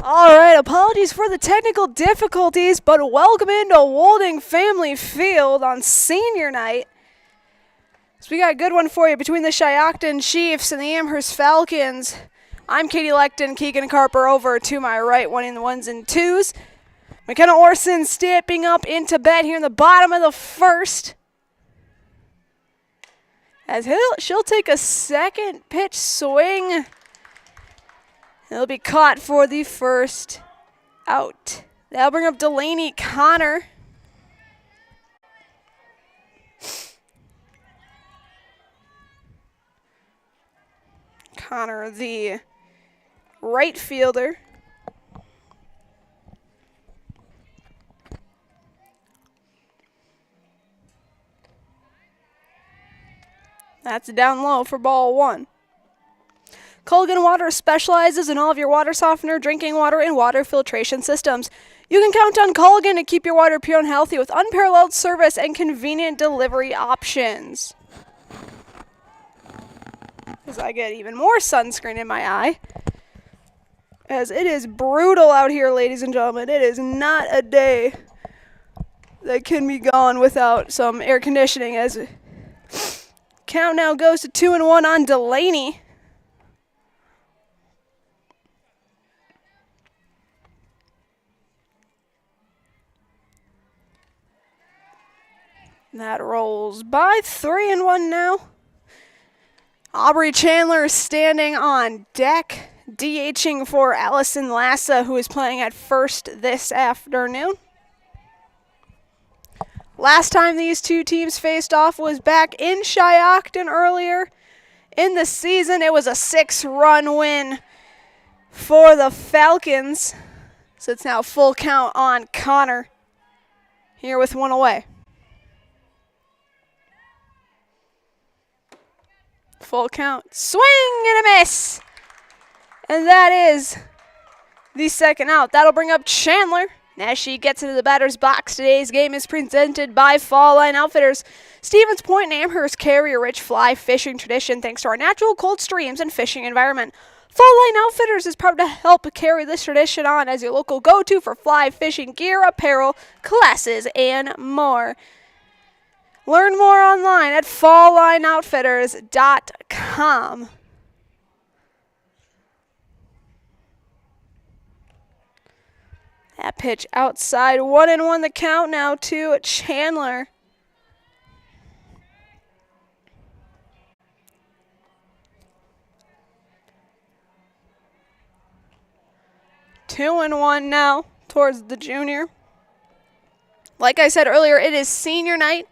Alright, apologies for the technical difficulties, but welcome into Wolding Family Field on senior night. So we got a good one for you between the Shiocton Chiefs and the Amherst Falcons. I'm Katie Lecton, Keegan Carper over to my right, winning the ones and twos. McKenna Orson stepping up into bat here in the bottom of the first. As she'll take a second pitch swing. It'll be caught for the first out. That'll bring up Delaney Connor. Connor, the right fielder. That's down low for ball one. Culligan Water specializes in all of your water softener, drinking water, and water filtration systems. You can count on Culligan to keep your water pure and healthy with unparalleled service and convenient delivery options. As I get even more sunscreen in my eye. As it is brutal out here, ladies and gentlemen. It is not a day that can be gone without some air conditioning. As count now goes to 2-1 on Delaney. That rolls by 3-1 now. Aubrey Chandler is standing on deck, DHing for Allison Lassa, who is playing at first this afternoon. Last time these two teams faced off was back in Shiocton earlier in the season. It was a 6-run win for the Falcons. So it's now full count on Connor here with one away. Full count. Swing and a miss. And that is the second out. That'll bring up Chandler. As she gets into the batter's box, today's game is presented by Fall Line Outfitters. Stevens Point and Amherst carry a rich fly fishing tradition thanks to our natural cold streams and fishing environment. Fall Line Outfitters is proud to help carry this tradition on as your local go-to for fly fishing gear, apparel, classes, and more. Learn more online at falllineoutfitters.com. That pitch outside, 1-1 the count now to Chandler. Two and one now towards the junior. Like I said earlier, it is senior night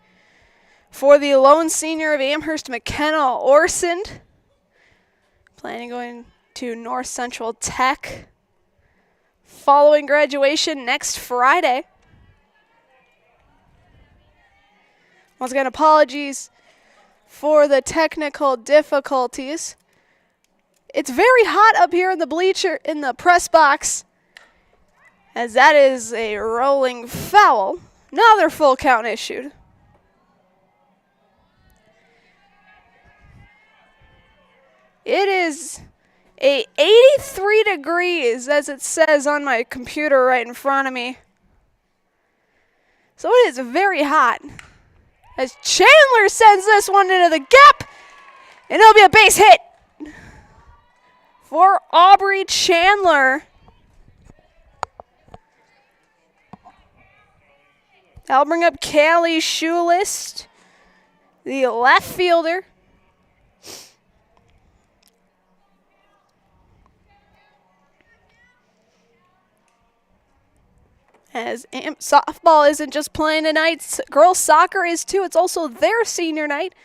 for the lone senior of Amherst, McKenna Orson. Planning going to North Central Tech following graduation next Friday. Once again, apologies for the technical difficulties. It's very hot up here in the press box, as that is a rolling foul. Another full count issued. It is a 83 degrees, as it says on my computer right in front of me. So it is very hot. As Chandler sends this one into the gap, and it'll be a base hit for Aubrey Chandler. That'll bring up Callie Schulist, the left fielder. As softball isn't just playing tonight, girls soccer is too. It's also their senior night.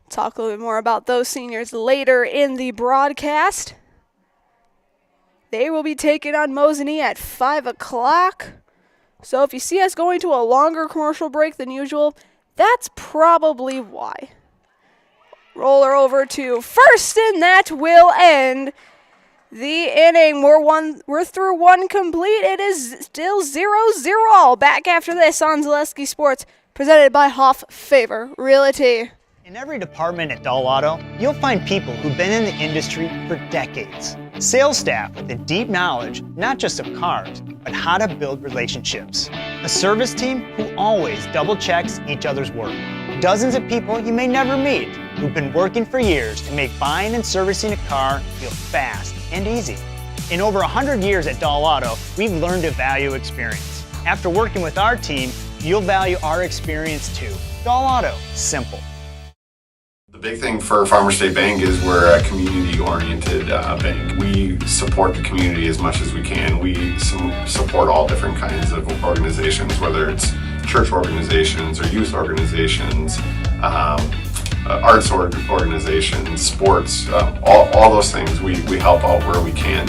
Talk a little bit more about those seniors later in the broadcast. They will be taking on Mosinee at 5 o'clock. So if you see us going to a longer commercial break than usual, that's probably why. Roller over to first, and that will end the inning. We're through one complete. It is still 0-0 all. Back after this on Zaleski Sports, presented by Hoff Favor Realty. In every department at Dahl Auto, you'll find people who've been in the industry for decades. Sales staff with a deep knowledge, not just of cars, but how to build relationships. A service team who always double checks each other's work. Dozens of people you may never meet who've been working for years to make buying and servicing a car feel fast and easy. In over 100 years at Dahl Auto, we've learned to value experience. After working with our team, you'll value our experience too. Dahl Auto, simple. The big thing for Farmers State Bank is we're a community-oriented bank. We support the community as much as we can. We support all different kinds of organizations, whether it's church organizations or youth organizations, arts organizations, sports, all those things. We help out where we can.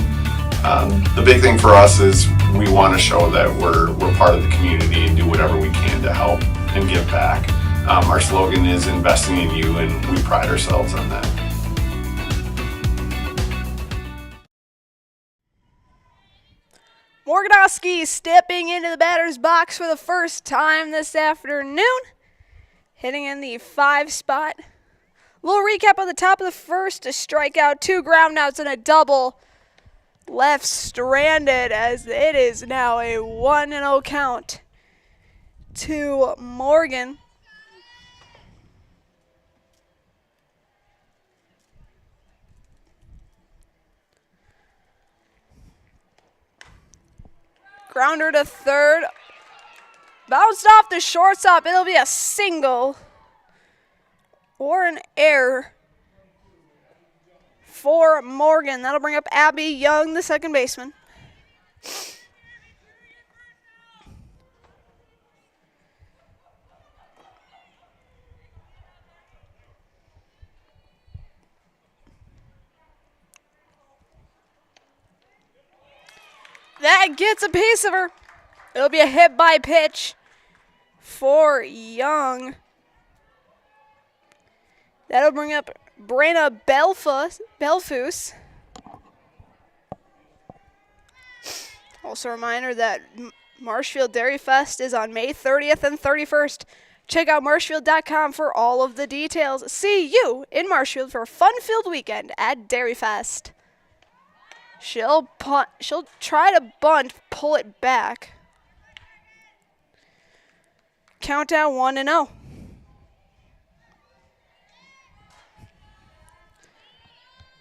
The big thing for us is we want to show that we're part of the community and do whatever we can to help and give back. Our slogan is investing in you, and we pride ourselves on that. Morganowski stepping into the batter's box for the first time this afternoon, hitting in the 5 spot. Little recap on the top of the first: a strikeout, 2 ground outs, and a double. Left stranded, as it is now a 1-0 count to Morgan. Grounder to third. Bounced off the shortstop. It'll be a single or an error for Morgan. That'll bring up Abby Young, the second baseman. That gets a piece of her. It'll be a hit by pitch for Young. That'll bring up Brenna Belfus. Also a reminder that Marshfield Dairy Fest is on May 30th and 31st. Check out marshfield.com for all of the details. See you in Marshfield for a fun-filled weekend at Dairy Fest. She'll try to bunt, pull it back. Countdown 1-0.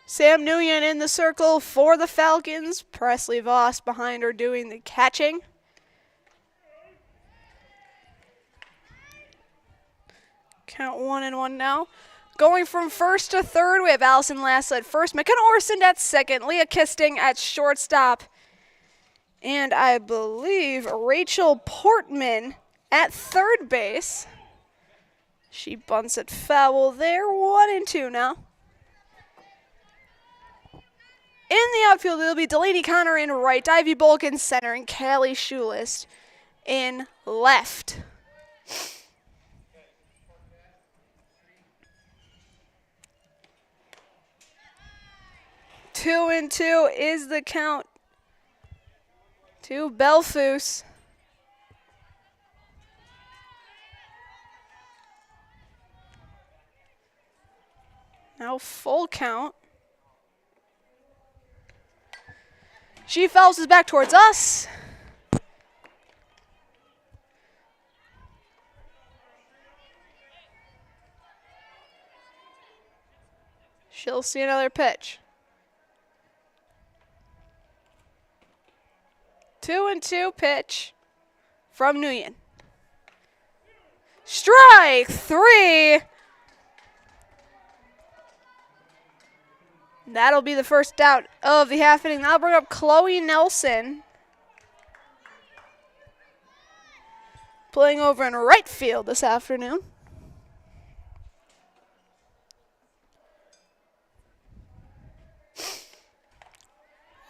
Sam Nguyen in the circle for the Falcons. Presley Voss behind her doing the catching. Count 1-1 now. Going from first to third, we have Allison Lass at first, McKenna Orson at second, Leah Kisting at shortstop, and I believe Rachel Portman at third base. She bunts it foul there. 1-2 now. In the outfield, it'll be Delaney Connor in right, Ivy Bulk in center, and Callie Schulist in left. Two and two is the count to Belfus. Now full count. She fouls us back towards us. She'll see another pitch. 2-2 pitch from Nguyen. Strike 3. That'll be the first out of the half inning. That'll bring up Chloe Nelson, playing over in right field this afternoon.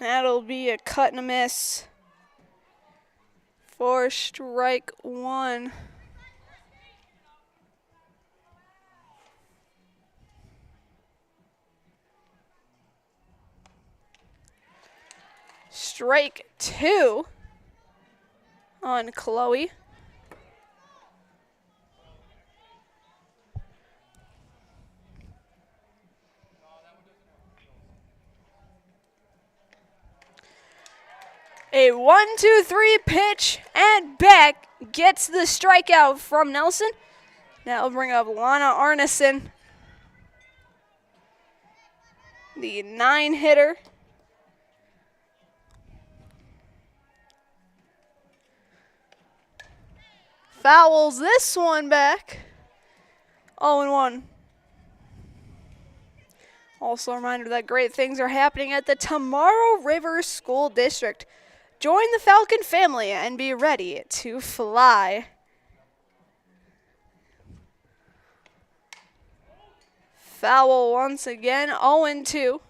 That'll be a cut and a miss for strike 1. Strike 2 on Chloe. A 1-2-3 pitch, and back gets the strikeout from Nelson. That'll bring up Lana Arneson, the 9-hitter. Fouls this one back. 0-1. Also a reminder that great things are happening at the Tomorrow River School District. Join the Falcon family and be ready to fly. Foul once again, 0-2.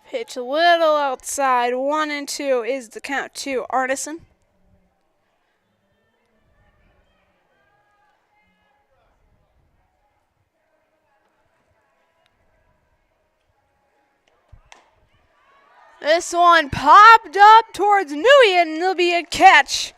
Pitch a little outside. 1-2 is the count to Arneson. This one popped up towards Nguyen, and there'll be a catch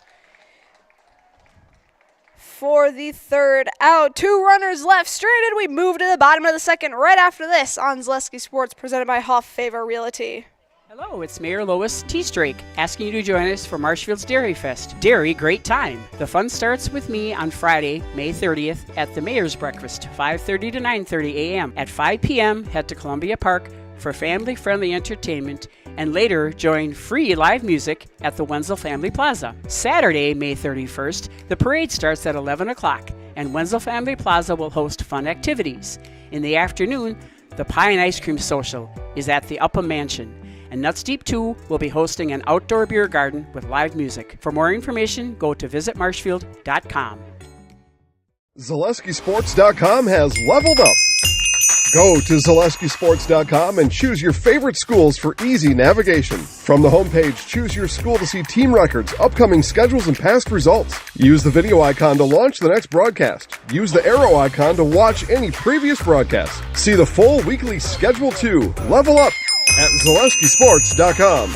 for the third out. 2 runners left stranded. We move to the bottom of the second right after this on Zaleski Sports, presented by Hoff Favor Realty. Hello, it's Mayor Lois Teastrake asking you to join us for Marshfield's Dairy Fest. Dairy, great time. The fun starts with me on Friday, May 30th at the Mayor's Breakfast, 5:30 to 9:30 a.m. At 5 p.m., head to Columbia Park for family-friendly entertainment, and later join free live music at the Wenzel Family Plaza. Saturday, May 31st, the parade starts at 11 o'clock, and Wenzel Family Plaza will host fun activities. In the afternoon, the Pie and Ice Cream Social is at the Upham Mansion, and Nuts Deep 2 will be hosting an outdoor beer garden with live music. For more information, go to visitmarshfield.com. ZaleskiSports.com has leveled up. Go to ZaleskiSports.com and choose your favorite schools for easy navigation. From the homepage, choose your school to see team records, upcoming schedules, and past results. Use the video icon to launch the next broadcast. Use the arrow icon to watch any previous broadcast. See the full weekly schedule too. Level up at ZaleskiSports.com.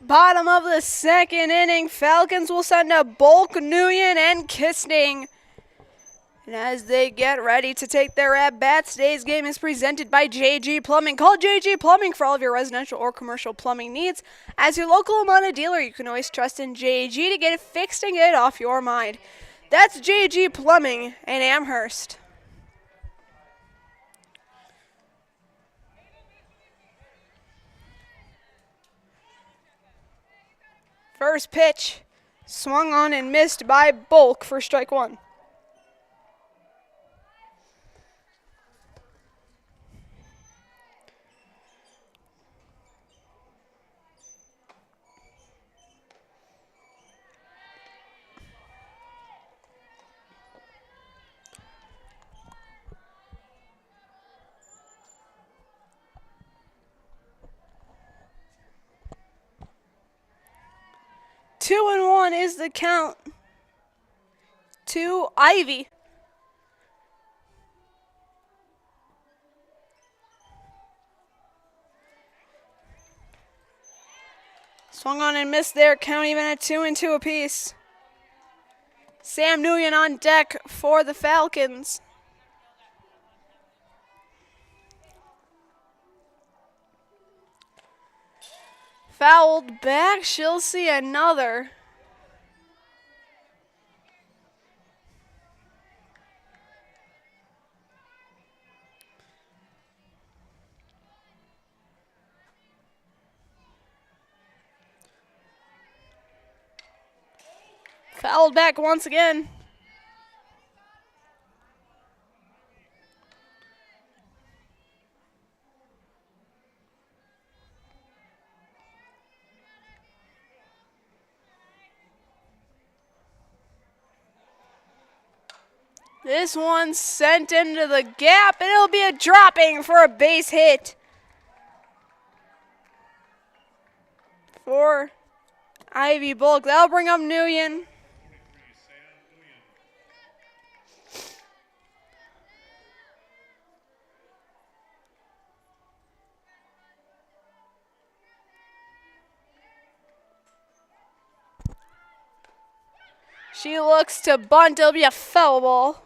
Bottom of the second inning, Falcons will send a Bulk, Nguyen, and Kisting. And as they get ready to take their at-bats, today's game is presented by JG Plumbing. Call JG Plumbing for all of your residential or commercial plumbing needs. As your local Amana dealer, you can always trust in JG to get it fixed and get it off your mind. That's JG Plumbing in Amherst. First pitch, swung on and missed by Bulk for strike 1. Two and 1 is the count to Ivy. Swung on and missed there, count even at 2-2 apiece. Sam Nguyen on deck for the Falcons. Fouled back, she'll see another. Fouled back once again. This one sent into the gap, and it'll be a dropping for a base hit for Ivy Bulk. That'll bring up Nguyen. She looks to bunt. It'll be a foul ball.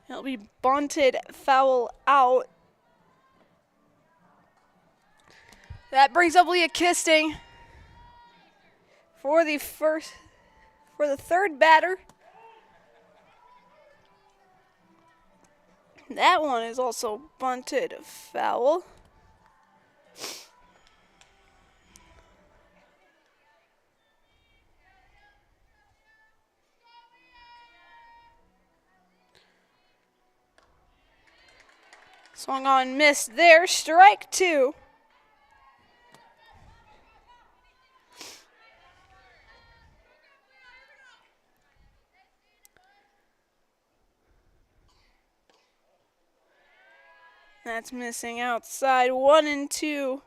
It'll be bunted, foul out. That brings up Leah Kisting for the third batter. That one is also bunted, foul. Swung on, missed there, strike two. That's missing outside, 1-2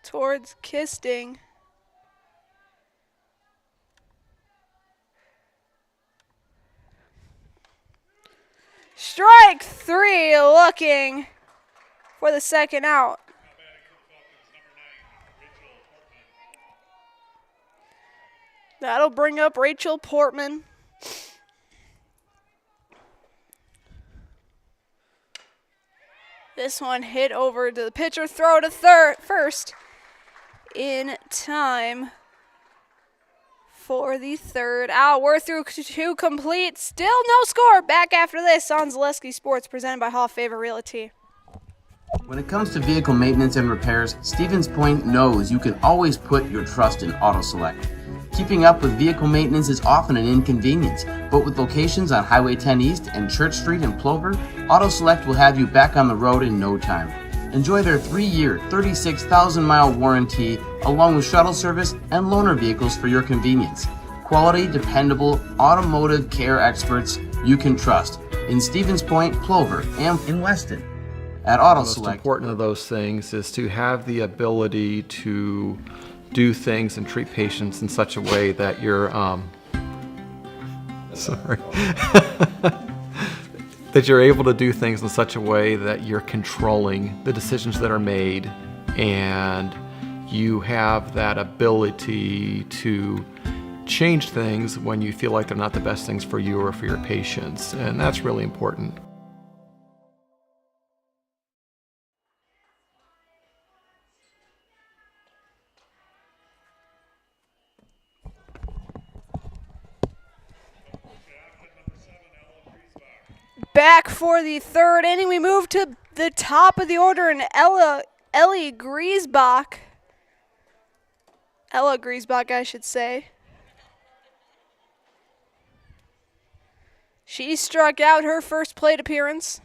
towards Kisting. Strike three, looking for the second out. That'll bring up Rachel Portman. This one hit over to the pitcher, throw to first in time for the third out. We're through two complete. Still no score. Back after this on Zaleski Sports, presented by Hall Favor Realty. When it comes to vehicle maintenance and repairs, Stevens Point knows you can always put your trust in Auto Select. Keeping up with vehicle maintenance is often an inconvenience, but with locations on Highway 10 East and Church Street in Plover, Auto Select will have you back on the road in no time. Enjoy their 3-year, 36,000-mile warranty, along with shuttle service and loaner vehicles for your convenience. Quality, dependable, automotive care experts you can trust in Stevens Point, Plover, and in Weston. At Auto Select. The most important of those things is to have the ability to do things and treat patients in such a way that you're that you're able to do things in such a way that you're controlling the decisions that are made, and you have that ability to change things when you feel like they're not the best things for you or for your patients, and that's really important. Back for the third inning. We move to the top of the order, and Ellie Griesbach. Ella Griesbach, I should say. She struck out her first plate appearance.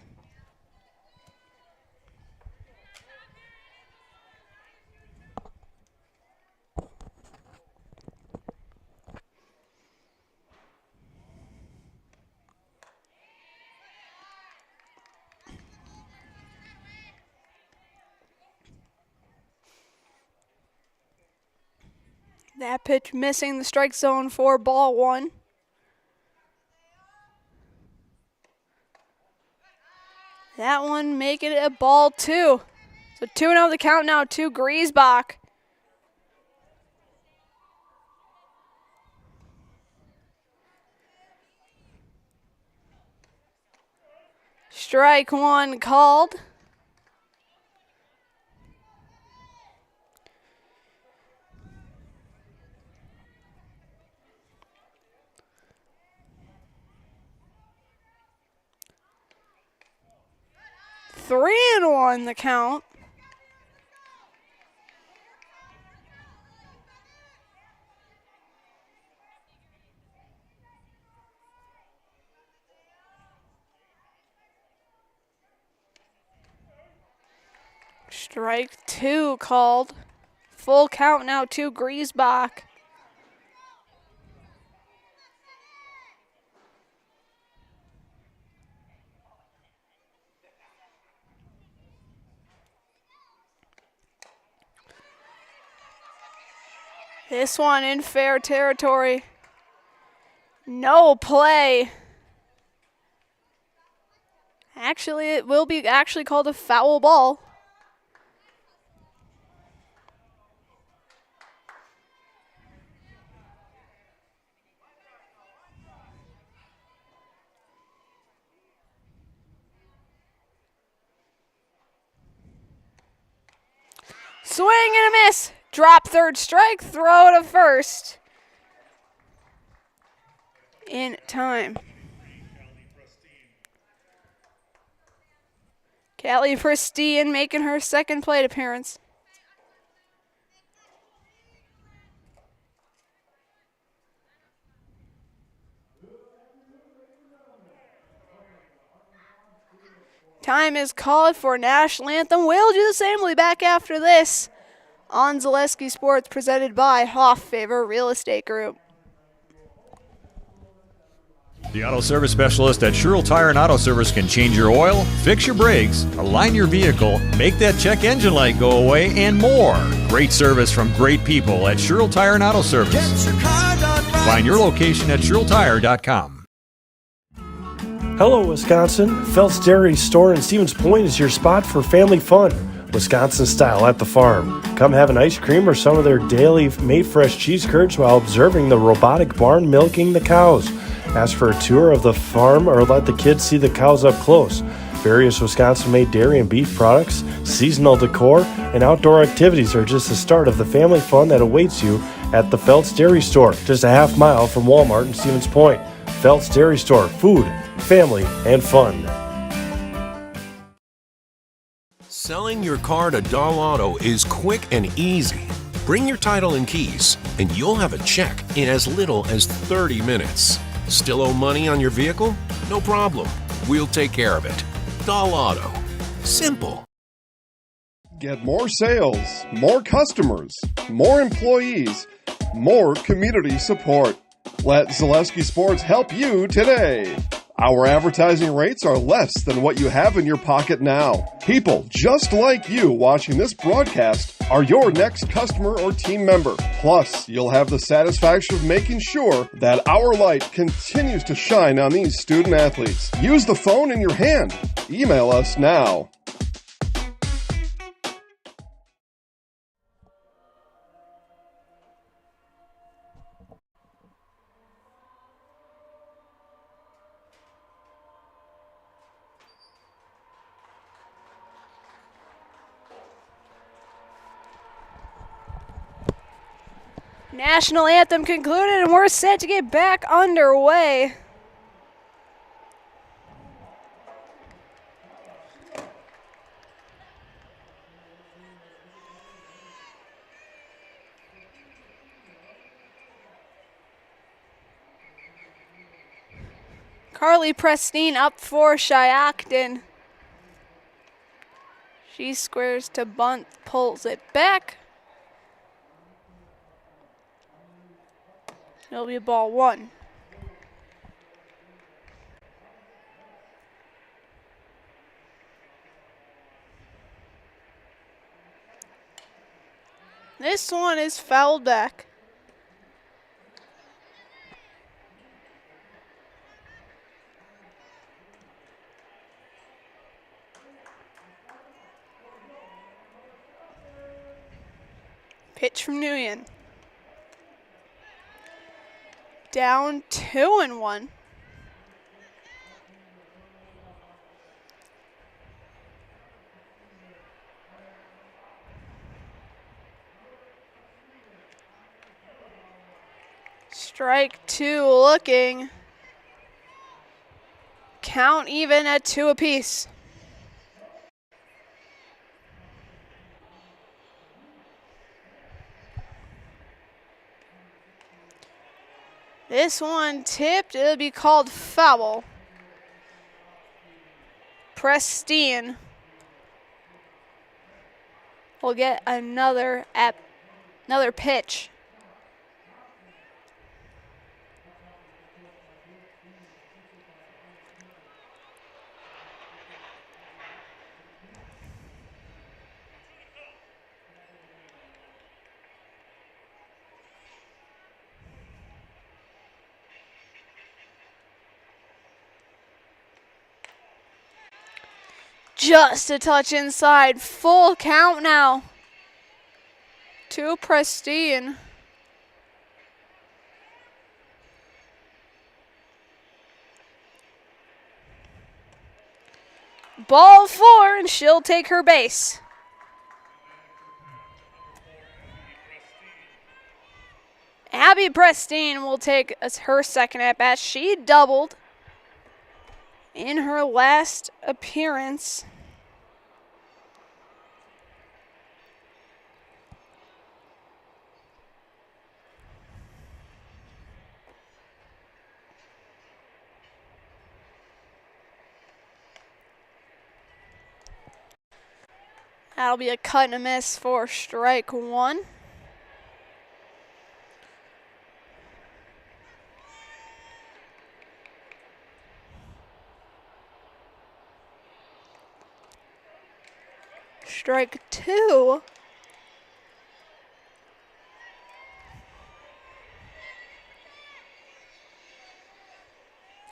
That pitch missing the strike zone for ball one. That one making it a ball two. So 2-0 the count now to Griesbach. Strike one called. Three and one the count. Strike two called. Full count now to Griesbach. This one in fair territory. No play. Actually, it will be called a foul ball. Swing and a miss. Drop third strike, throw to first. In time. Callie Pristine making her second plate appearance. Time is called for national anthem. We'll do the same. We'll be back after this on Zaleski Sports, presented by Hoff Favor Real Estate Group. The auto service specialist at Sherrill Tire and Auto Service can change your oil, fix your brakes, align your vehicle, make that check engine light go away, and more. Great service from great people at Sherrill Tire and Auto Service. Find your location at SherrillTire.com. Hello, Wisconsin. Phelps Dairy Store in Stevens Point is your spot for family fun. Wisconsin style at the farm. Come have an ice cream or some of their daily made fresh cheese curds while observing the robotic barn milking the cows. Ask for a tour of the farm or let the kids see the cows up close. Various Wisconsin-made dairy and beef products, seasonal decor, and outdoor activities are just the start of the family fun that awaits you at the Phelps Dairy Store, just a half mile from Walmart in Stevens Point. Phelps Dairy Store, food, family, and fun. Selling your car to Dahl Auto is quick and easy. Bring your title and keys, and you'll have a check in as little as 30 minutes. Still owe money on your vehicle? No problem. We'll take care of it. Dahl Auto. Simple. Get more sales, more customers, more employees, more community support. Let Zaleski Sports help you today. Our advertising rates are less than what you have in your pocket now. People just like you watching this broadcast are your next customer or team member. Plus, you'll have the satisfaction of making sure that our light continues to shine on these student athletes. Use the phone in your hand. Email us now. National anthem concluded, and we're set to get back underway. Carly Prestine up for Shiocton. She squares to bunt, pulls it back. It'll be ball one. This one is fouled back. Pitch from Nguyen. Down 2-1. Strike two looking. Count even at 2 apiece. This one tipped, it'll be called foul. Prestine will get another pitch. Just a touch inside. Full count now. To Pristine. Ball 4, and she'll take her base. Abby Pristine will take her second at bat. She doubled in her last appearance. That'll be a cut and a miss for strike 1. Strike 2.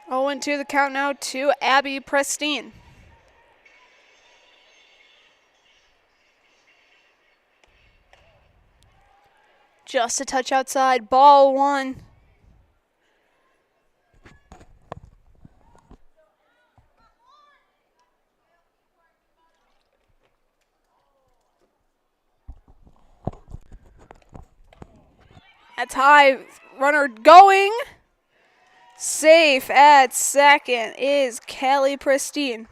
Oh, and 2 the count now to Abby Pristine. Just a touch outside. Ball 1. That's high. Runner going. Safe at second is Kelly Pristine.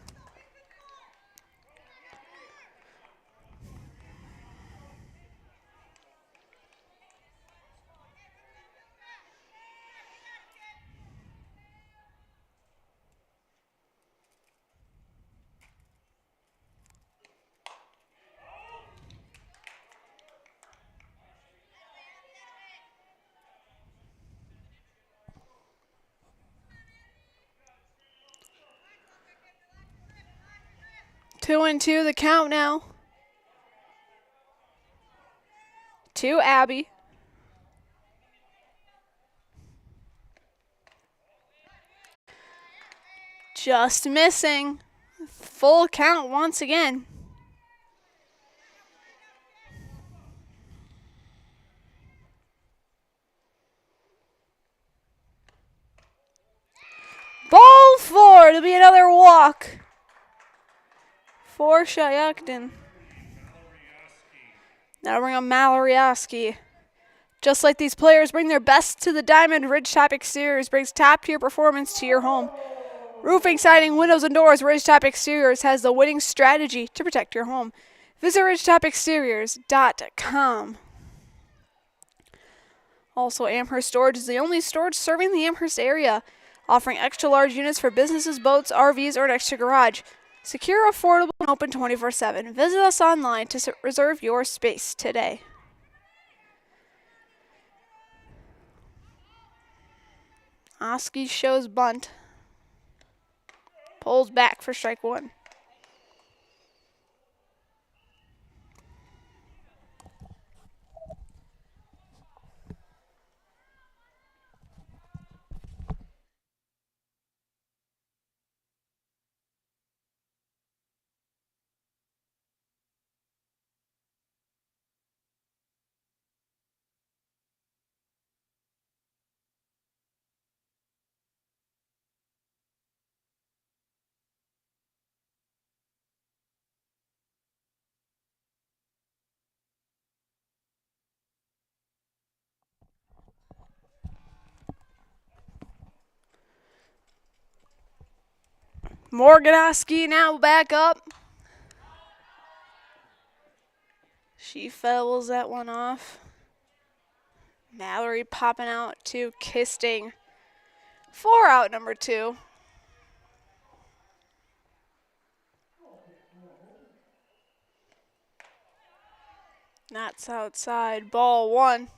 Two and 2 the count now. To Abby. Just missing. Full count once again. Ball 4 to be another walk for Shiocton. Now bring on Malorioski. Just like these players bring their best to the Diamond, Ridgetop Exteriors brings top-tier performance to your home. Roofing, siding, windows, and doors, Ridgetop Exteriors has the winning strategy to protect your home. Visit ridgetopexteriors.com. Also, Amherst Storage is the only storage serving the Amherst area, offering extra large units for businesses, boats, RVs, or an extra garage. Secure, affordable, and open 24/7. Visit us online to reserve your space today. Oski shows bunt. Pulls back for strike 1. Morganoski now back up. She fouls that one off. Mallory popping out to Kisting. 4 out, number 2. That's outside. Ball 1.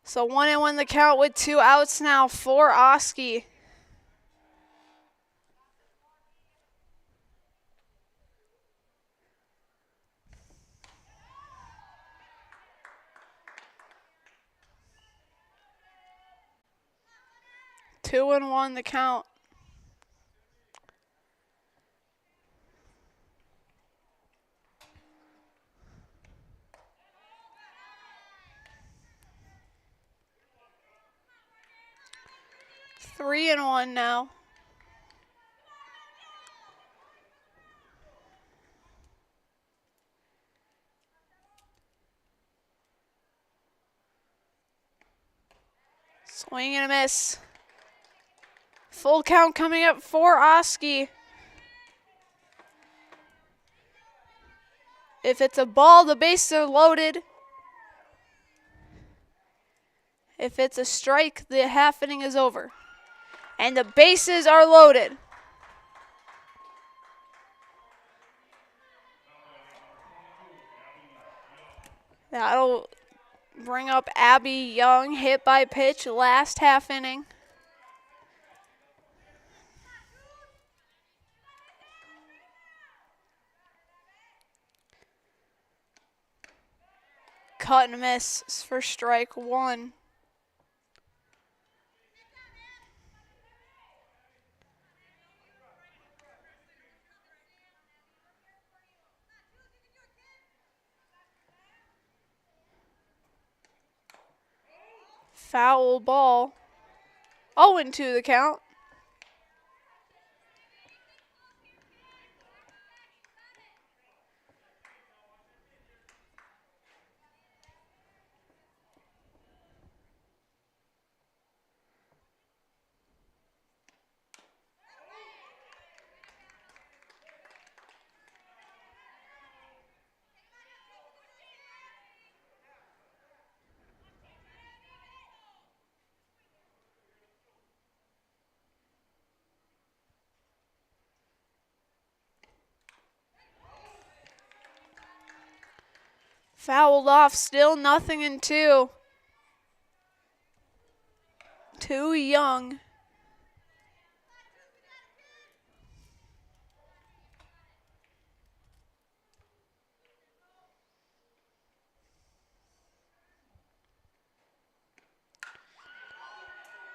So 1-1 the count with 2 outs now for Oski. Two and 1 the count. 3-1 now. Swing and a miss. Full count coming up for Oski. If it's a ball, the bases are loaded. If it's a strike, the half inning is over. And the bases are loaded. That'll bring up Abby Young, hit by pitch, last half inning. Cut and miss for strike one. Foul ball. 0-2 the count. Fouled off, still 0-2. Too young.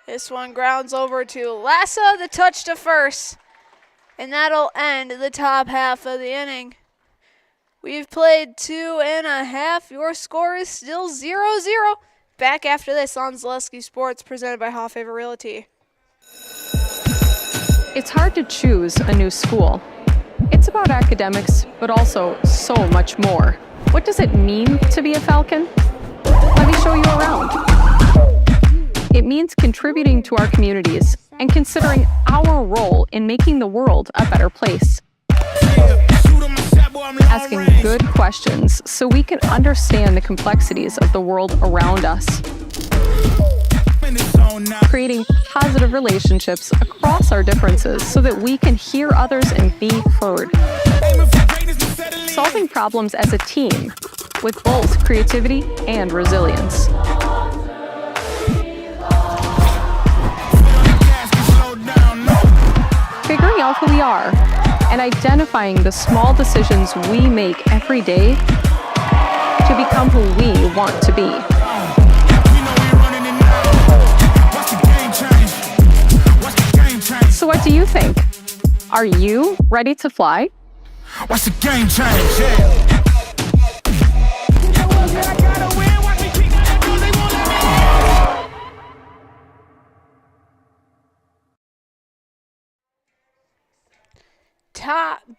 This one grounds over to Lassa, the touch to first. And that'll end the top half of the inning. We've played 2.5. Your score is still 0-0. Back after this on Zaleski Sports, presented by Haw Favor Realty. It's hard to choose a new school. It's about academics, but also so much more. What does it mean to be a Falcon? Let me show you around. It means contributing to our communities and considering our role in making the world a better place. Asking good questions so we can understand the complexities of the world around us. Creating positive relationships across our differences so that we can hear others and be heard. Solving problems as a team with both creativity and resilience. Figuring out who we are and identifying the small decisions we make every day to become who we want to be. So what do you think? Are you ready to fly? What's the game change?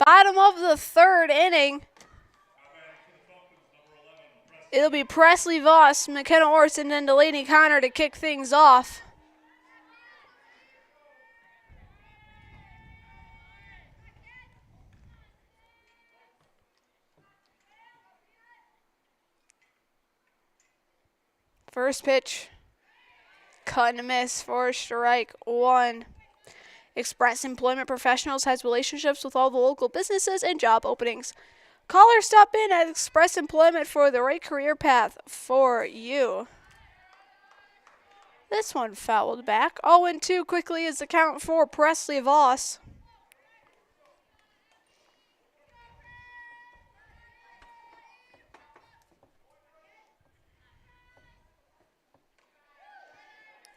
Bottom of the third inning. It'll be Presley Voss, McKenna Orson, and Delaney Connor to kick things off. First pitch, cut and a miss for strike one. Express Employment Professionals has relationships with all the local businesses and job openings. Call or stop in at Express Employment for the right career path for you. This one fouled back. 0-2 quickly is the count for Presley Voss.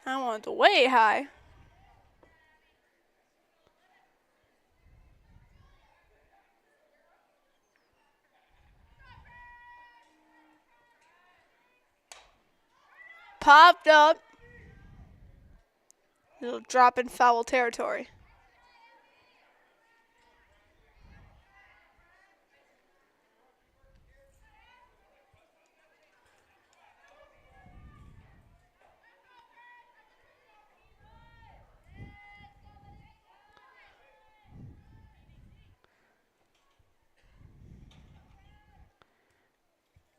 I want it way high. Popped up. It'll drop in foul territory.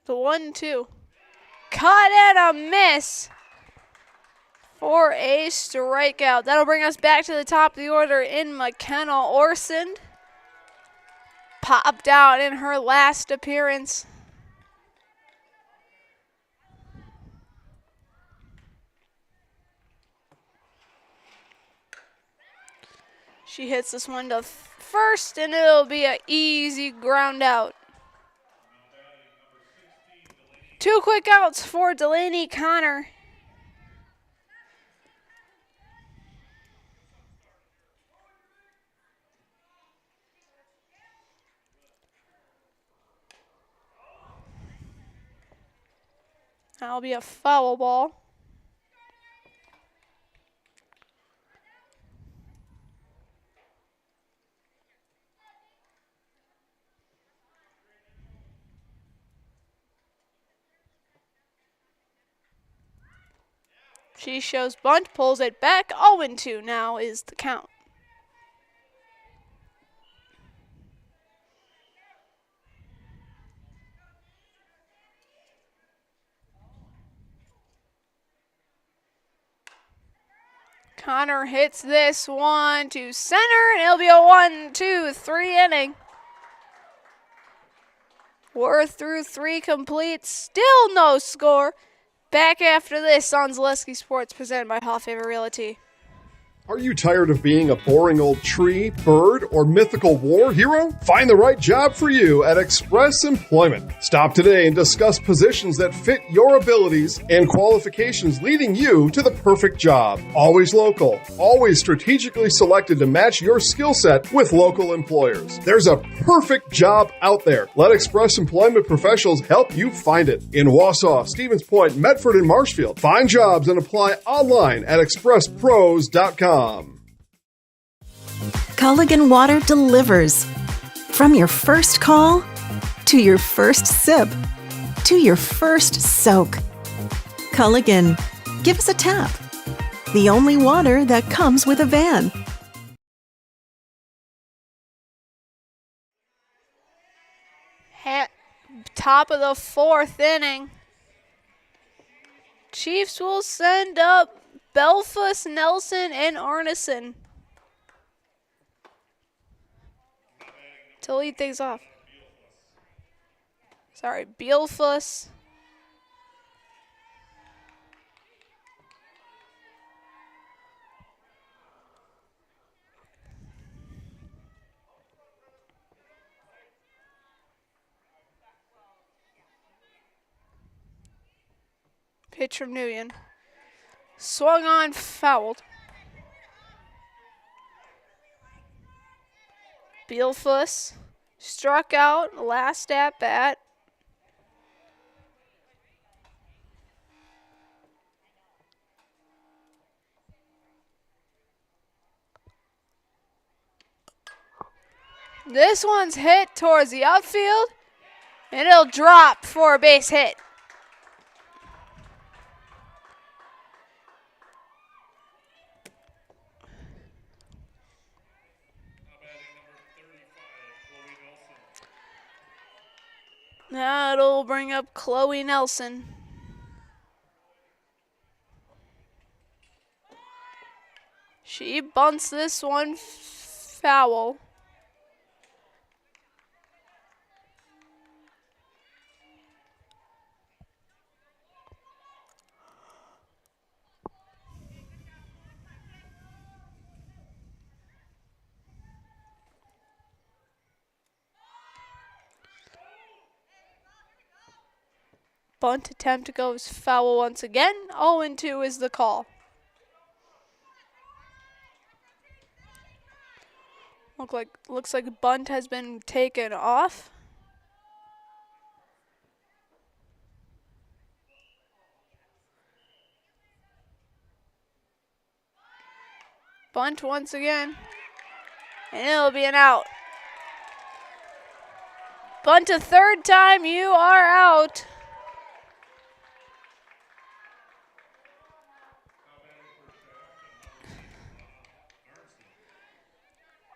The 1-2. Cut and a miss for a strikeout. That'll bring us back to the top of the order in McKenna Orson. Popped out in her last appearance. She hits this one to first, and it'll be an easy ground out. 2 quick outs for Delaney Connor. That'll be a foul ball. She shows bunt, pulls it back. 0-2 now is the count. Connor hits this one to center, and it'll be a 1-2-3 inning. We're through 3 complete, still no score. Back after this on Zaleski Sports, presented by Hall Favor Realty. Are you tired of being a boring old tree, bird, or mythical war hero? Find the right job for you at Express Employment. Stop today and discuss positions that fit your abilities and qualifications, leading you to the perfect job. Always local, always strategically selected to match your skill set with local employers. There's a perfect job out there. Let Express Employment professionals help you find it. In Wausau, Stevens Point, Medford, and Marshfield. Find jobs and apply online at expresspros.com. Culligan Water delivers. From your first call, to your first sip, to your first soak. Culligan, give us a tap. The only water that comes with a van. Top of the 4th inning. Chiefs will send up Belfus, Nelson, and Arneson to lead things off. Sorry, Belfus. Pitch from Nguyen. Swung on, fouled. Beelfuss struck out last at bat. This one's hit towards the outfield, and it'll drop for a base hit. That'll bring up Chloe Nelson. She bunts this one foul. Bunt attempt goes foul once again. 0-2 is the call. Looks like bunt has been taken off. Bunt once again. And it'll be an out. Bunt a third time, you are out.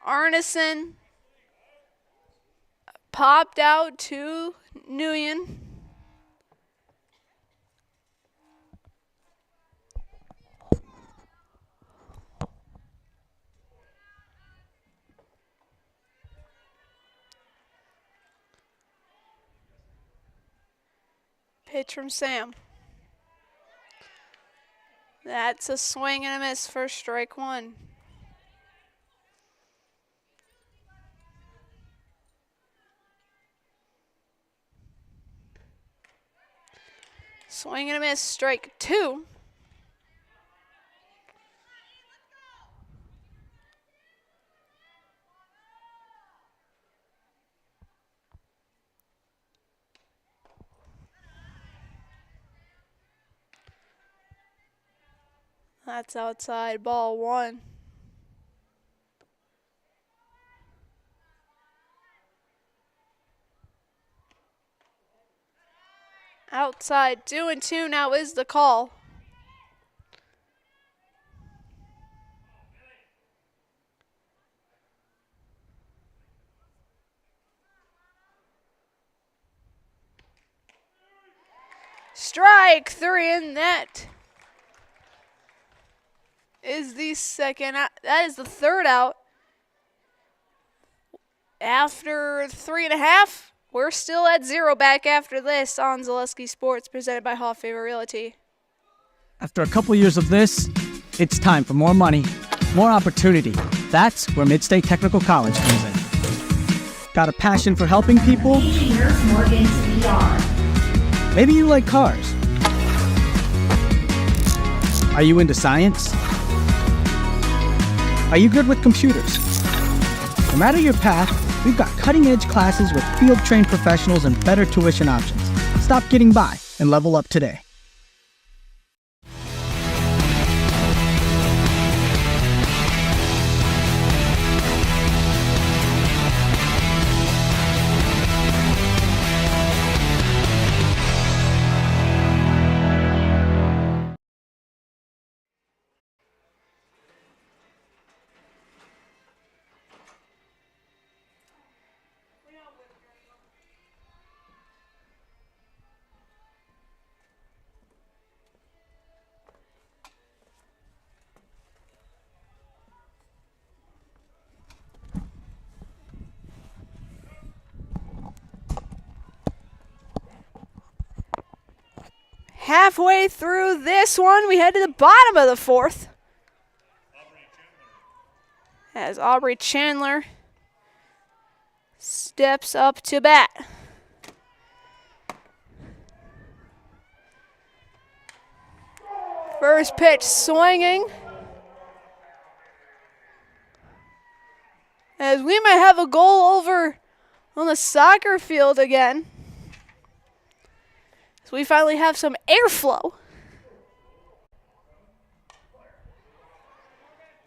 Arneson popped out to Nguyen. Pitch from Sam. That's a swing and a miss for strike one. Swing and a miss, strike two. That's outside, ball one. Outside, 2-2 now is the call. Strike three, and that is the second out. That is the third out. After 3.5, we're still at 0 back after this on Zaleski Sports, presented by Hall Favor Realty. After a couple years of this, it's time for more money, more opportunity. That's where Midstate Technical College comes in. Got a passion for helping people? Maybe you like cars. Are you into science? Are you good with computers? No matter your path, we've got cutting-edge classes with field-trained professionals and better tuition options. Stop getting by and level up today. Halfway through this one, we head to the bottom of the fourth. As Aubrey Chandler steps up to bat. First pitch swinging. As we might have a goal over on the soccer field again. So we finally have some airflow.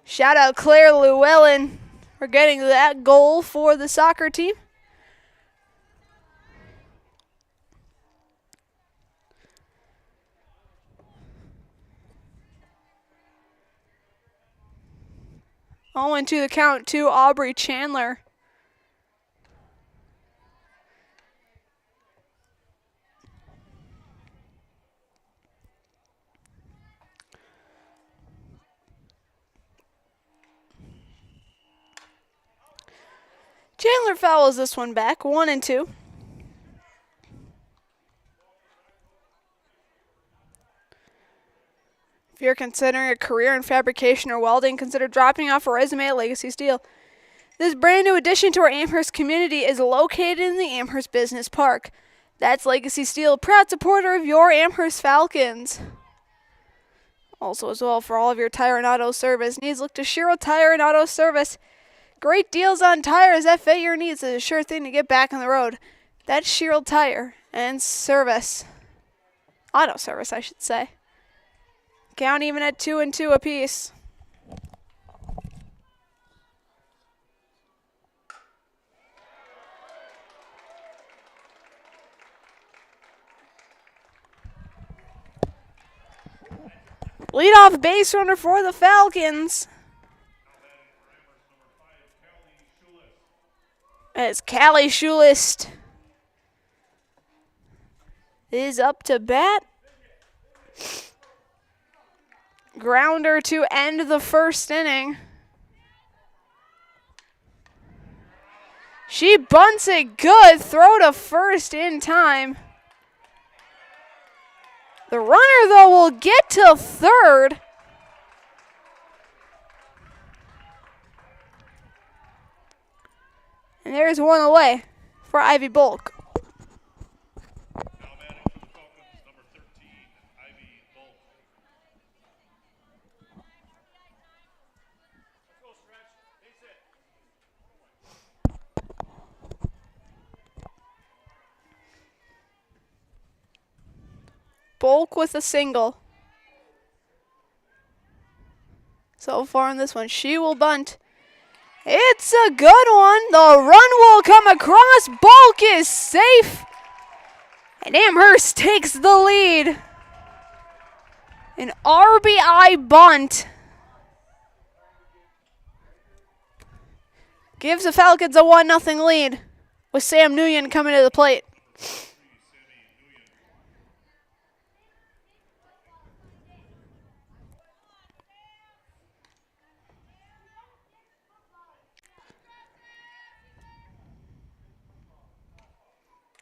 Shout out Claire Llewellyn for getting that goal for the soccer team. Owing to the count to Aubrey Chandler. Chandler fouls this one back, 1-2. If you're considering a career in fabrication or welding, consider dropping off a resume at Legacy Steel. This brand new addition to our Amherst community is located in the Amherst Business Park. That's Legacy Steel, proud supporter of your Amherst Falcons. Also as well, for all of your tire and auto service needs, look to Shiro Tire and Auto Service. Great deals on tires that fit your needs is a sure thing to get back on the road. That's Shiro Tire and Service. Auto Service, I should say. Count even at 2-2 apiece. Leadoff base runner for the Falcons. As Callie Schulist is up to bat. Grounder to end the first inning. She bunts it good. Throw to first in time. The runner, though, will get to third. And there's one away for Ivy Bulk. Bulk with a single. So far in this one, she will bunt. It's a good one. The run will come across. Bulk is safe. And Amherst takes the lead. An RBI bunt. Gives the Falcons a 1-0 lead with Sam Nguyen coming to the plate.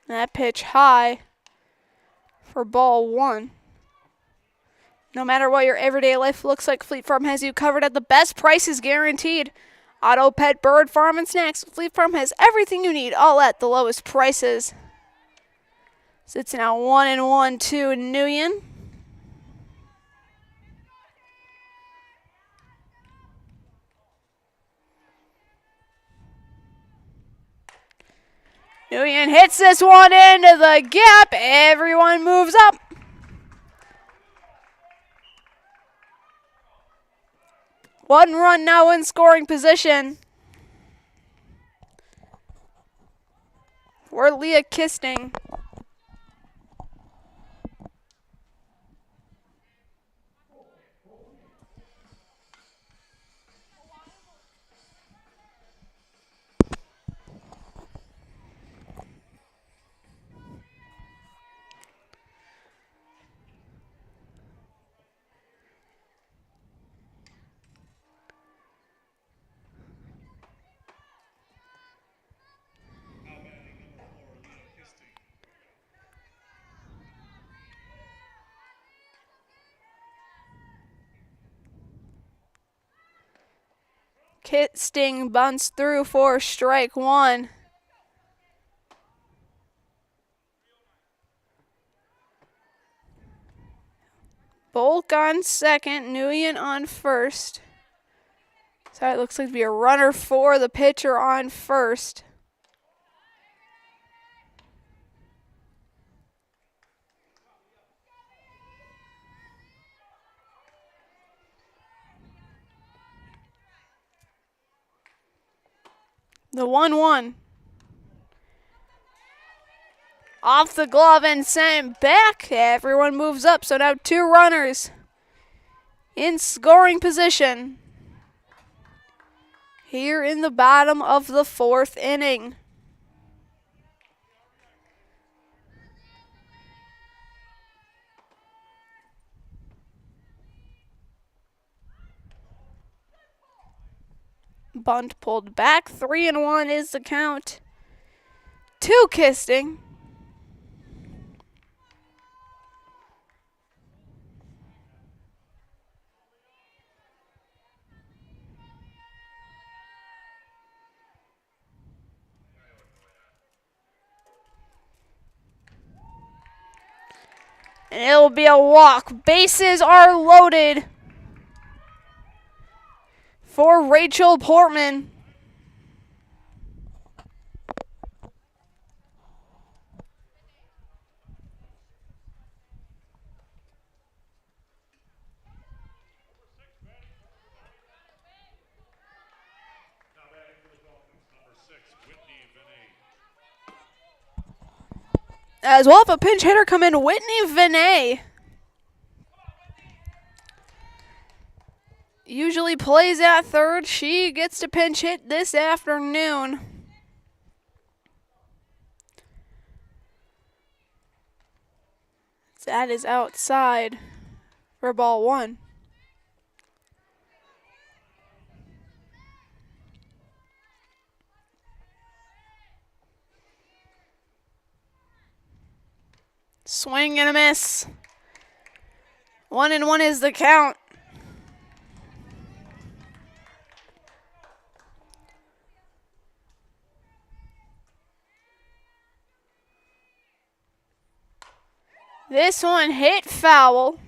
That pitch high for ball one. No matter what your everyday life looks like, Fleet Farm has you covered at the best prices guaranteed. Auto, pet, bird, farm, and snacks. Fleet Farm has everything you need, all at the lowest prices. Sits now 1-1 to Nguyen. Nguyen hits this one into the gap. Everyone moves up. One run now in scoring position for Leah Kisting. Kisting bunts through for strike one. Bulk on second, Nguyen on first. So it looks like to be a runner for the pitcher on first. The 1-1. Off the glove and sent back. Everyone moves up, so now two runners in scoring position here in the bottom of the fourth inning. Bunt pulled back. 3-1 is the count to Kisting. And it'll be a walk. Bases are loaded for Rachel Portman. As well, if a pinch hitter come in, Whitney Vinay. usually plays at third. She gets to pinch hit this afternoon. That is outside for ball one. Swing and a miss. 1-1 is the count. This one hit foul.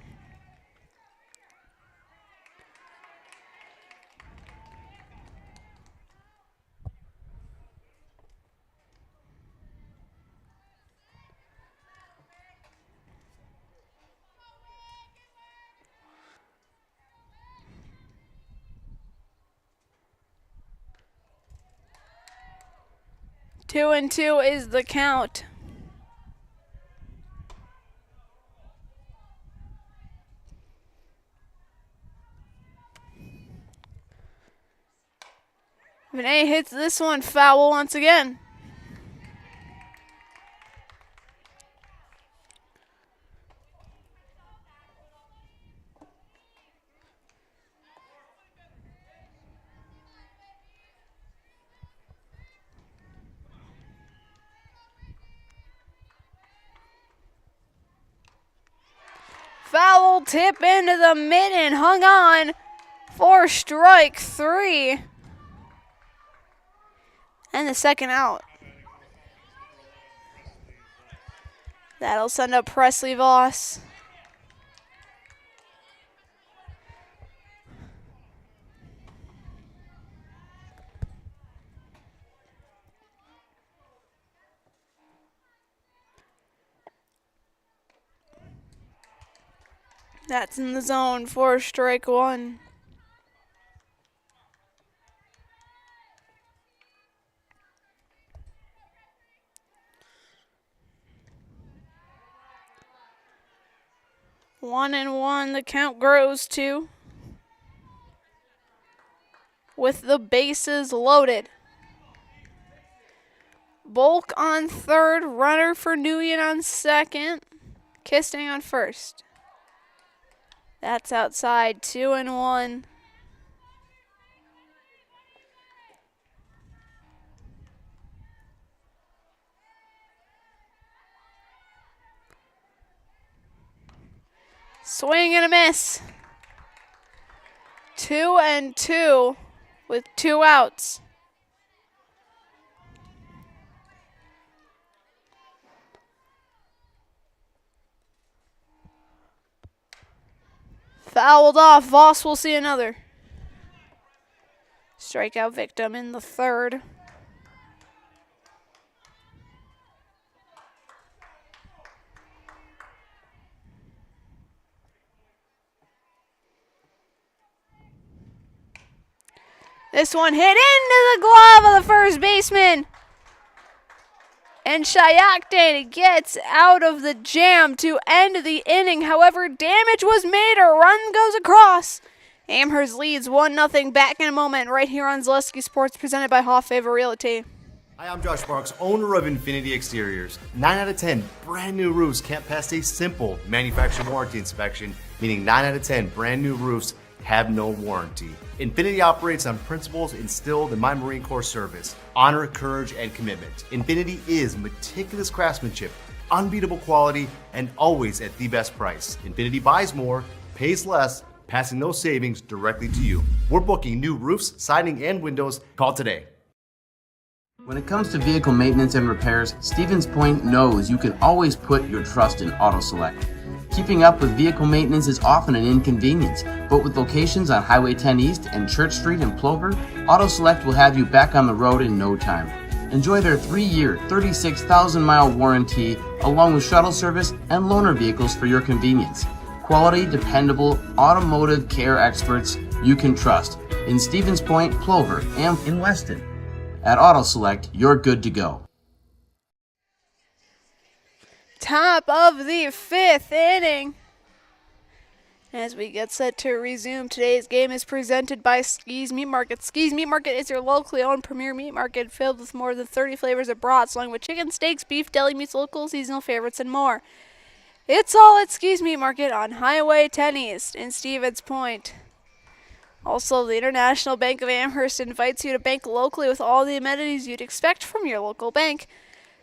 Two and two is the count. Vinay hits this one foul once again. Foul tip into the mid and hung on for strike three. And the second out. That'll send up Presley Voss. That's in the zone for strike one. One and one, the count grows to. With the bases loaded. Bulk on third, runner for Nguyen on second, Kisting on first. That's outside, 2-1. Swing and a miss. 2-2 with 2 outs. Fouled off. Voss will see another. Strikeout victim in the third. This one hit into the glove of the first baseman. And Shiocton gets out of the jam to end the inning. However, damage was made. A run goes across. Amherst leads 1-0. Back in a moment right here on Zaleski Sports, presented by Hoff Favor Realty. Hi, I'm Josh Marks, owner of Infinity Exteriors. 9 out of 10 brand new roofs can't pass a simple manufacturer warranty inspection, meaning 9 out of 10 brand new roofs have no warranty. Infinity operates on principles instilled in my Marine Corps service: honor, courage, and commitment. Infinity is meticulous craftsmanship, unbeatable quality, and always at the best price. Infinity buys more, pays less, passing those savings directly to you. We're booking new roofs, siding, and windows. Call today. When it comes to vehicle maintenance and repairs, Stevens Point knows you can always put your trust in AutoSelect. Keeping up with vehicle maintenance is often an inconvenience, but with locations on Highway 10 East and Church Street in Plover, AutoSelect will have you back on the road in no time. Enjoy their 3-year, 36,000-mile warranty, along with shuttle service and loaner vehicles for your convenience. Quality, dependable, automotive care experts you can trust in Stevens Point, Plover, and in Weston. At AutoSelect, you're good to go. Top of the 5th inning. As we get set to resume, today's game is presented by Ski's Meat Market. Ski's Meat Market is your locally owned premier meat market filled with more than 30 flavors of brats, along with chicken, steaks, beef, deli meats, local seasonal favorites, and more. It's all at Ski's Meat Market on Highway 10 East in Stevens Point. Also, the International Bank of Amherst invites you to bank locally with all the amenities you'd expect from your local bank.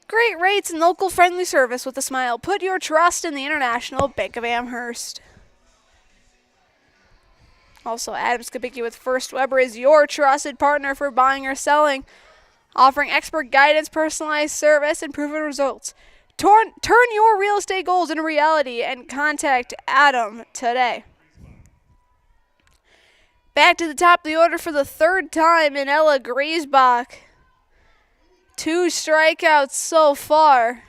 Great rates and local friendly service with a smile. Put your trust in the International Bank of Amherst. Also, Adams Kubicki with First Weber is your trusted partner for buying or selling, offering expert guidance, personalized service, and proven results. Turn your real estate goals into reality and contact Adam today. Back to the top of the order for the third time in Ella Griesbach. 2 strikeouts so far.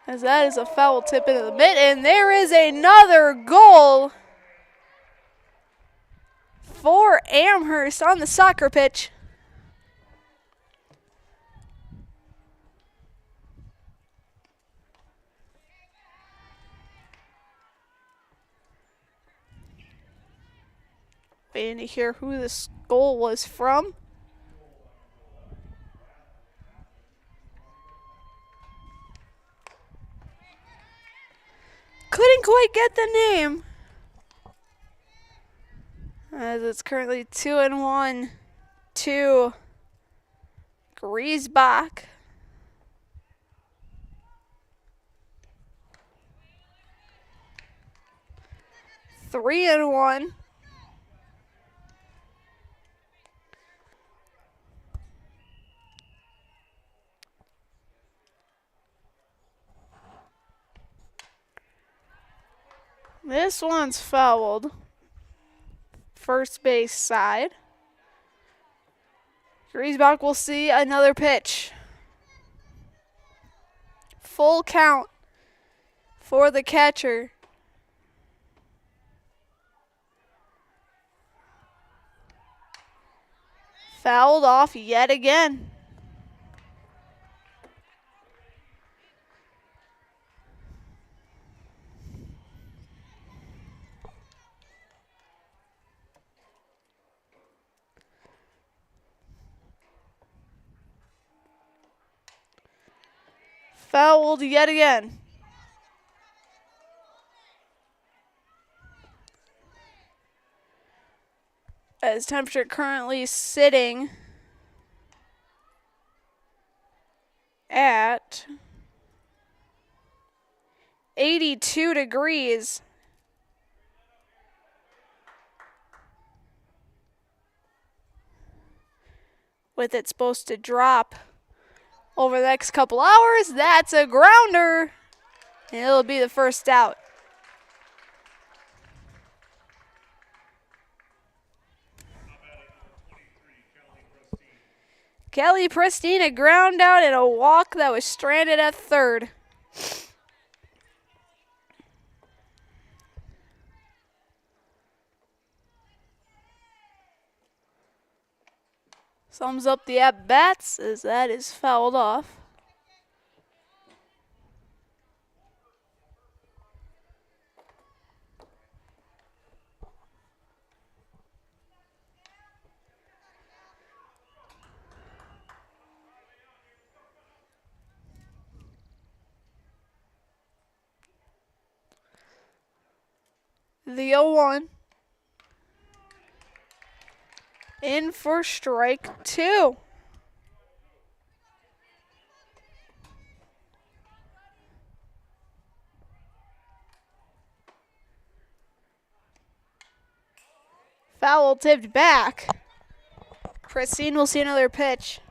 As that is a foul tip into the mitt, and there is another goal for Amherst on the soccer pitch. Waiting to hear who this goal was from. Couldn't quite get the name. As it's currently 2-1 to Griesbach. Three and one. This one's fouled. First base side. Griesbach will see another pitch. Full count for the catcher. Fouled off yet again. Fouled yet again. As temperature currently sitting at 82 degrees. With it supposed to drop over the next couple hours. That's a grounder. And it'll be the first out. Kelly Pristine, a ground out and a walk that was stranded at third. Sums up the at-bats as that is fouled off. The 0-1. In for strike 2. Foul tipped back. Christine will see another pitch.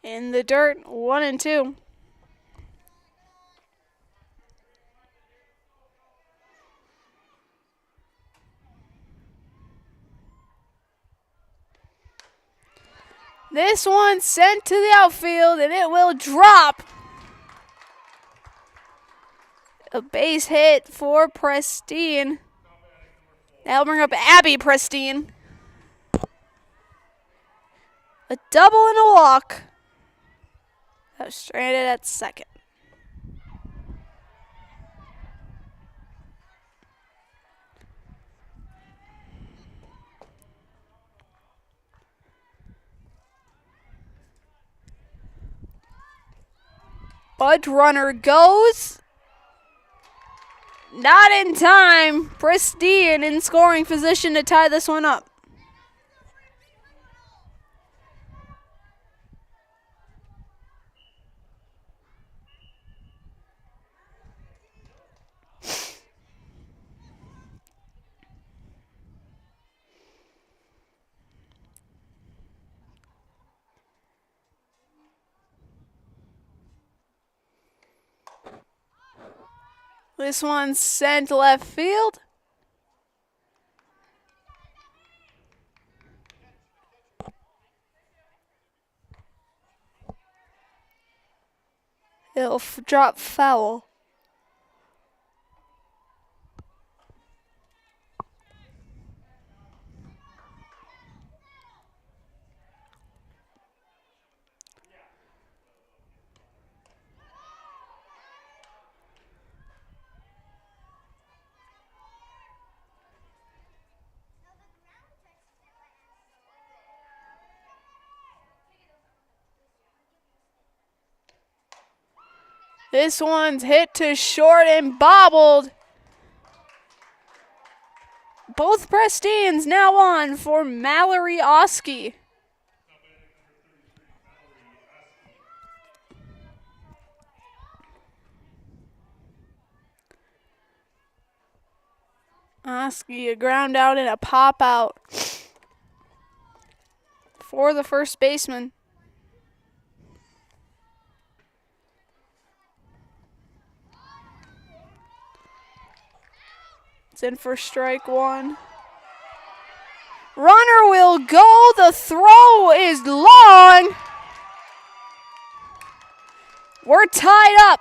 In the dirt, 1-2. This one sent to the outfield, and it will drop. A base hit for Pristine. That'll bring up Abby Pristine. A double and a walk. That was stranded at second. Budge runner goes. Not in time. Pristine in scoring position to tie this one up. This one's sent left field. It'll drop foul. This one's hit to short and bobbled. Both Pristines now on for Mallory Oski. Oski, a ground out and a pop out for the first baseman. In for strike one. Runner will go. The throw is long. We're tied up.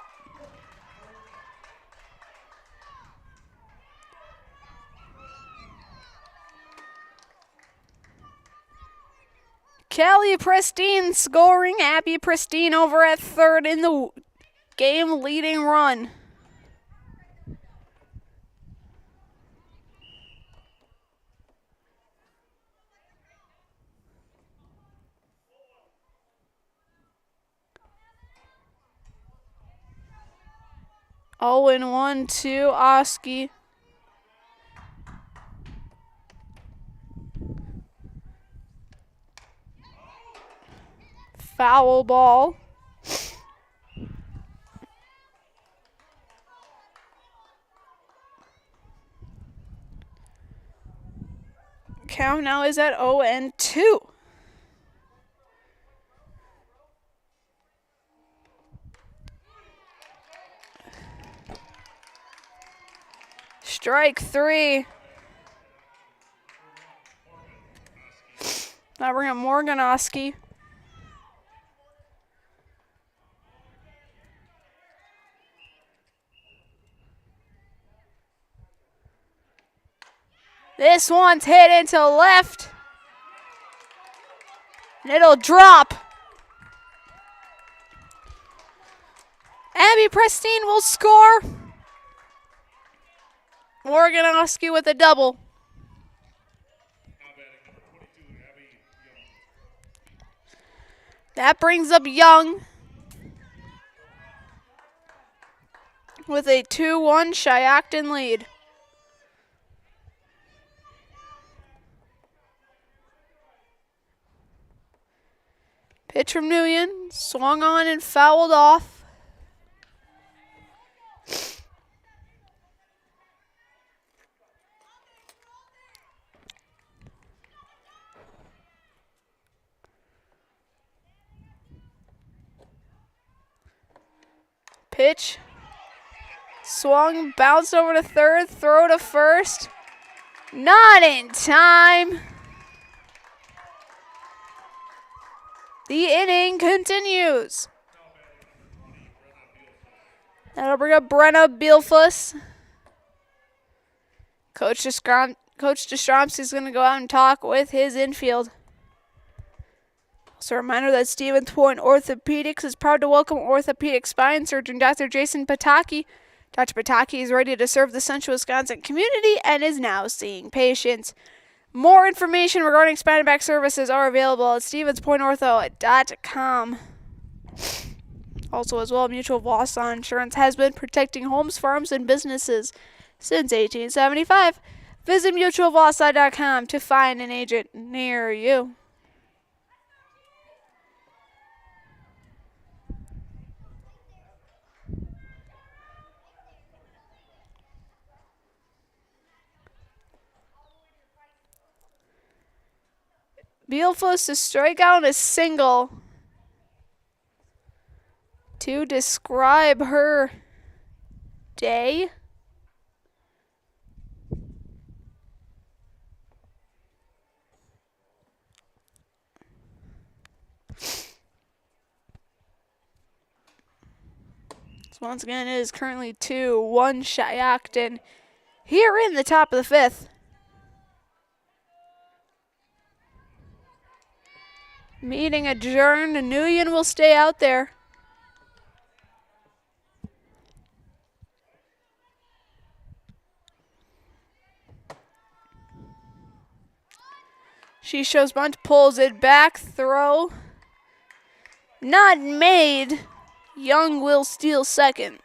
Kelly Pristine scoring. Abby Pristine over at third in the game leading run. Oh, and 1-2, Oski. Foul ball. Count now is at 0-2. Strike three. Now bring up Morgan Oski. This one's hit into left. And it'll drop. Abby Pristine will score. Morgan Oski with a double. That brings up Young with a 2-1 Shiocton lead. Pitch from Nguyen, swung on and fouled off. Pitch, swung, bounced over to third, throw to first. Not in time. The inning continues. That'll bring up Brenna Bielfuss. Coach Destromsky is going to go out and talk with his infield. Also a reminder that Stevens Point Orthopedics is proud to welcome orthopedic spine surgeon Dr. Jason Pataki. Dr. Pataki is ready to serve the Central Wisconsin community and is now seeing patients. More information regarding spine and back services are available at stevenspointortho.com. Also as well, Mutual of Wausau Insurance has been protecting homes, farms, and businesses since 1875. Visit mutualofwausau.com to find an agent near you. Bielfuss to strike out a single to describe her day. So once again, it is currently 2-1 Shiocton here in the top of the fifth. Meeting adjourned. Nguyen will stay out there. She shows bunt, pulls it back, throw. Not made. Young will steal second.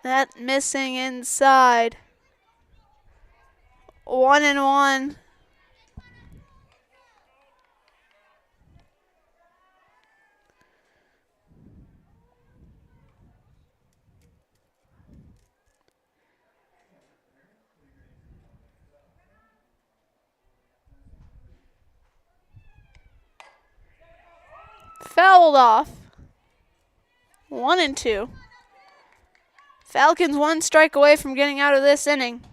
That missing inside. 1-1. Fouled off. 1-2. Falcons 1 strike away from getting out of this inning,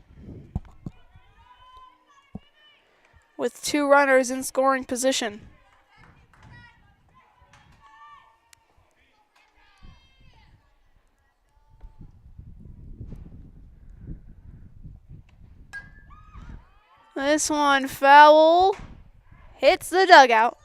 with 2 runners in scoring position. This one foul, hits the dugout.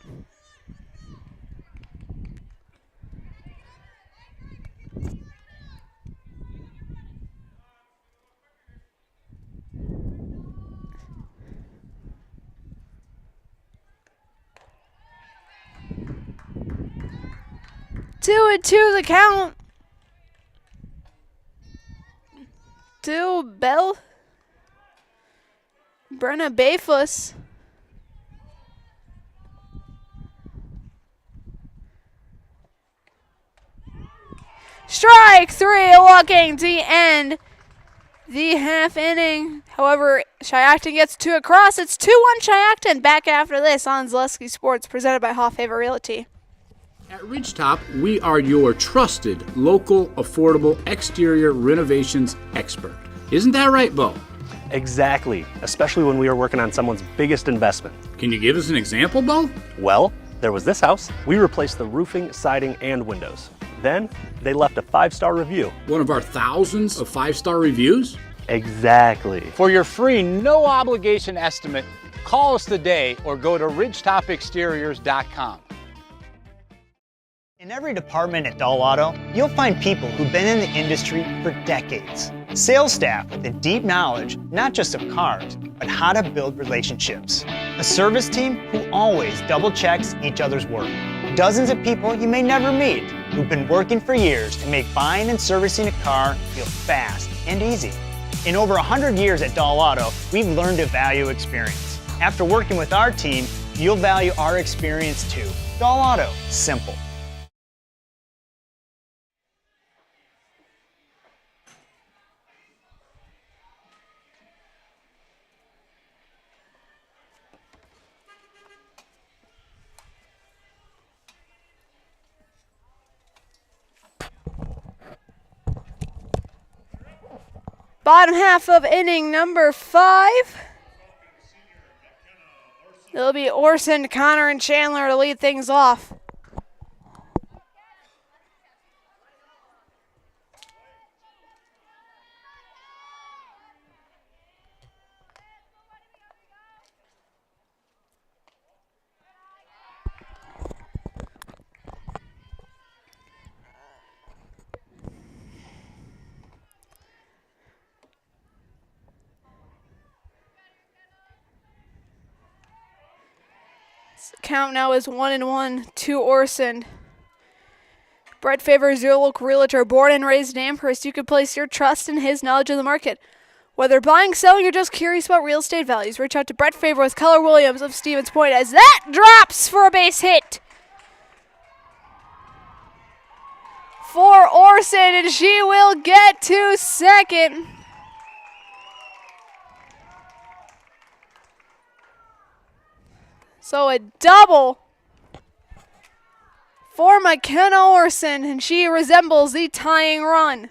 Two and two the count. To Brenna Bielfuss. Strike 3, looking to end the half inning. However, Shiocton gets 2 across. It's 2-1 Shiocton. Back after this on Zaleski Sports, presented by Hofhaver Realty. At Ridgetop, we are your trusted, local, affordable exterior renovations expert. Isn't that right, Bo? Exactly, especially when we are working on someone's biggest investment. Can you give us an example, Bo? Well, there was this house. We replaced the roofing, siding, and windows. Then, they left a 5-star review. One of our thousands of 5-star reviews? Exactly. For your free, no-obligation estimate, call us today or go to ridgetopexteriors.com. In every department at Dahl Auto, you'll find people who've been in the industry for decades. Sales staff with a deep knowledge, not just of cars, but how to build relationships. A service team who always double-checks each other's work. Dozens of people you may never meet who've been working for years to make buying and servicing a car feel fast and easy. In over 100 years at Dahl Auto, we've learned to value experience. After working with our team, you'll value our experience too. Dahl Auto, simple. Bottom half of inning number 5. It'll be Orson, Connor, and Chandler to lead things off. Count now is 1-1 to Orson. Brett favors your local realtor, born and raised in Amherst. You can place your trust in his knowledge of the market. Whether buying, selling, or just curious about real estate values, reach out to Brett Favor with Keller Williams of Stevens Point as that drops for a base hit for Orson, and she will get to second. So a double for McKenna Orson, and she resembles the tying run.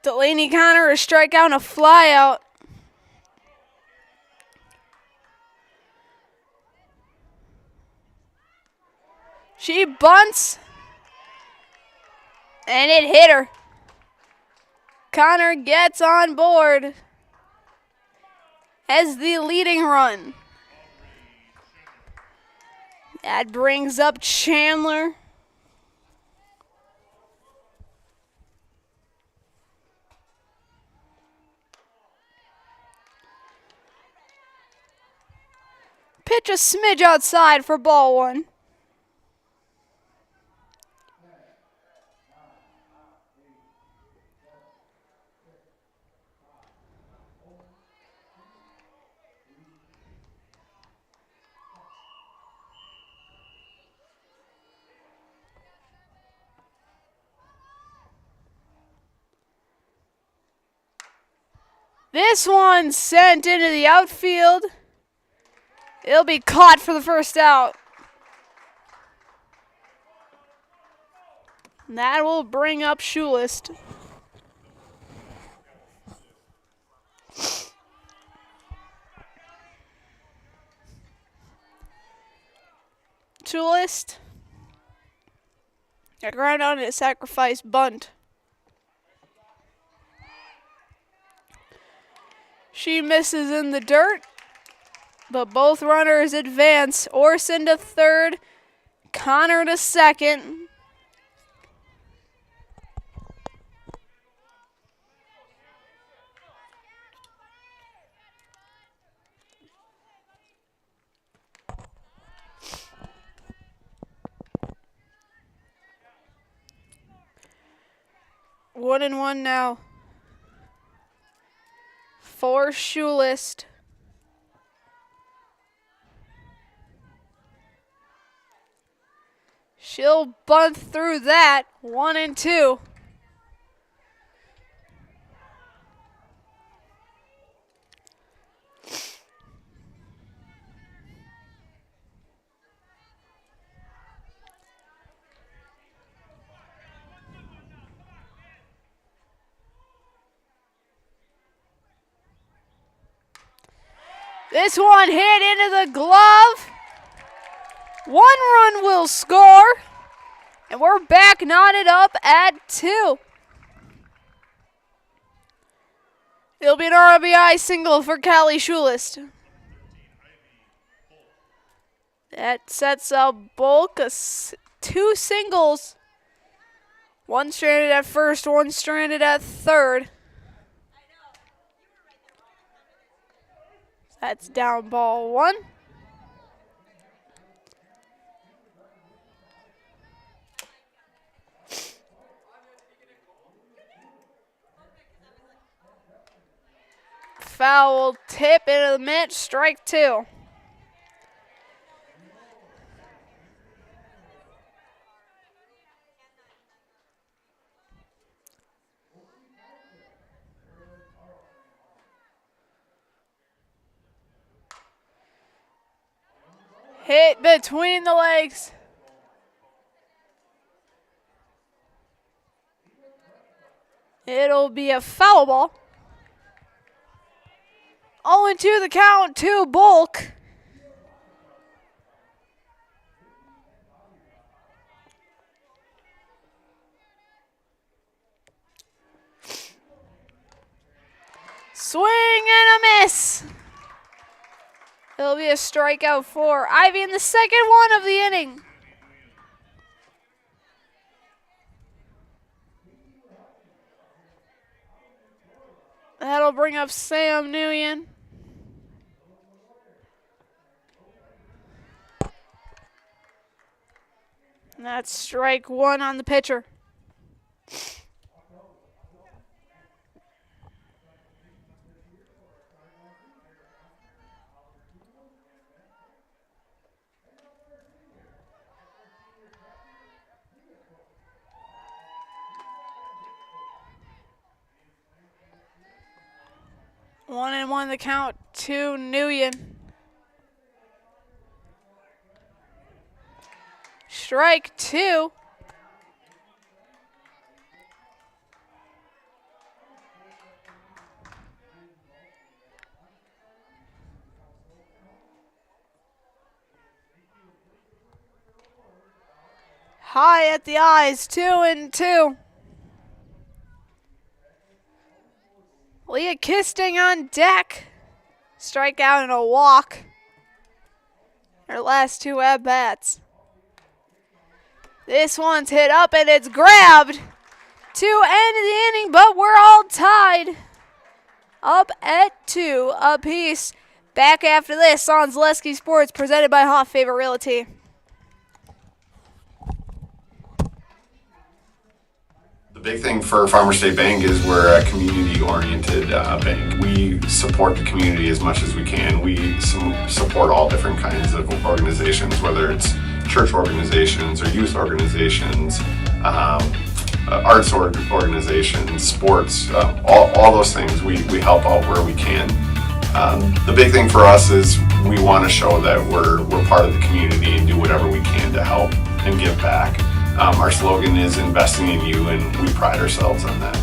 Delaney Connor, a strikeout and a flyout. She bunts, and it hit her. Connor gets on board as the leading run. That brings up Chandler. Pitch a smidge outside for ball 1. This one sent into the outfield. It'll be caught for the first out. And that will bring up Schulist. Schulist. A ground out and a sacrifice bunt. She misses in the dirt, but both runners advance. Orson to third, Connor to second. One and one now for Schulist. She'll bunt through that. 1-2. This one hit into the glove. 1 run will score. And we're back knotted up at 2. It'll be an RBI single for Callie Schulist. That sets up Bulk, 2 singles. 1 stranded at first, 1 stranded at third. That's down ball 1. Foul tip into the mitt, strike 2. Hit between the legs. It'll be a foul ball. 0-2 the count to Bulk. Swing and a miss. It'll be a strikeout for Ivy in the second one of the inning. That'll bring up Sam Nguyen. And that's strike one on the pitcher. One and one the count to Nguyen. Strike two. High at the eyes, 2-2. Leah Kisting on deck. Strikeout and a walk. Her last two at-bats. This one's hit up and it's grabbed to end the inning, but we're all tied up at 2 apiece. Back after this on Zaleski Sports, presented by Hoff Favorite Realty. The big thing for Farmers State Bank is we're a community-oriented bank. We support the community as much as we can. We support all different kinds of organizations, whether it's church organizations or youth organizations, arts organizations, sports, all those things. We help out where we can. The big thing for us is we want to show that we're part of the community and do whatever we can to help and give back. Our slogan is investing in you, and we pride ourselves on that.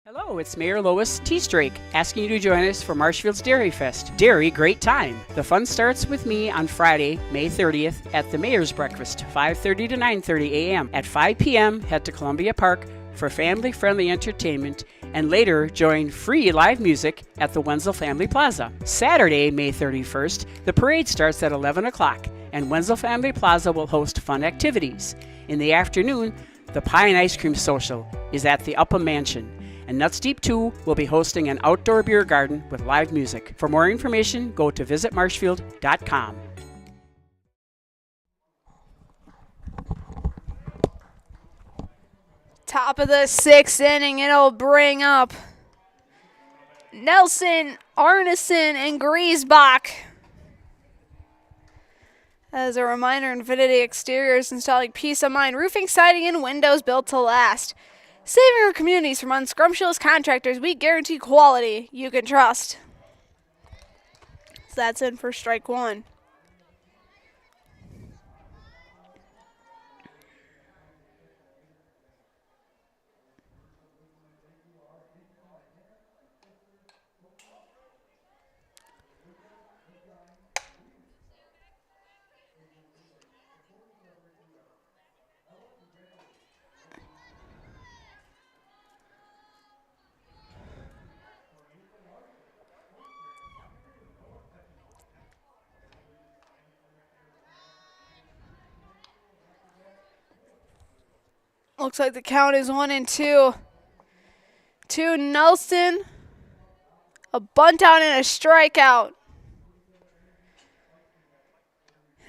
Hello, it's Mayor Lois T. Strake asking you to join us for Marshfield's Dairy Fest. Dairy, great time. The fun starts with me on Friday, May 30th at the Mayor's Breakfast, 5:30 to 9:30 a.m. At 5 p.m., head to Columbia Park for family-friendly entertainment, and later join free live music at the Wenzel Family Plaza. Saturday, May 31st, the parade starts at 11 o'clock, and Wenzel Family Plaza will host fun activities. In the afternoon, the Pie and Ice Cream Social is at the Upham Mansion, and Nuts Deep 2 will be hosting an outdoor beer garden with live music. For more information, go to visitmarshfield.com. Top of the sixth inning, it'll bring up Nelson, Arneson, and Griesbach. As a reminder, Infinity Exteriors installing peace of mind, roofing, siding, and windows built to last. Saving our communities from unscrumptious contractors, we guarantee quality you can trust. So that's in for strike one. Looks like the count is 1-2. To Nelson. A bunt out and a strikeout.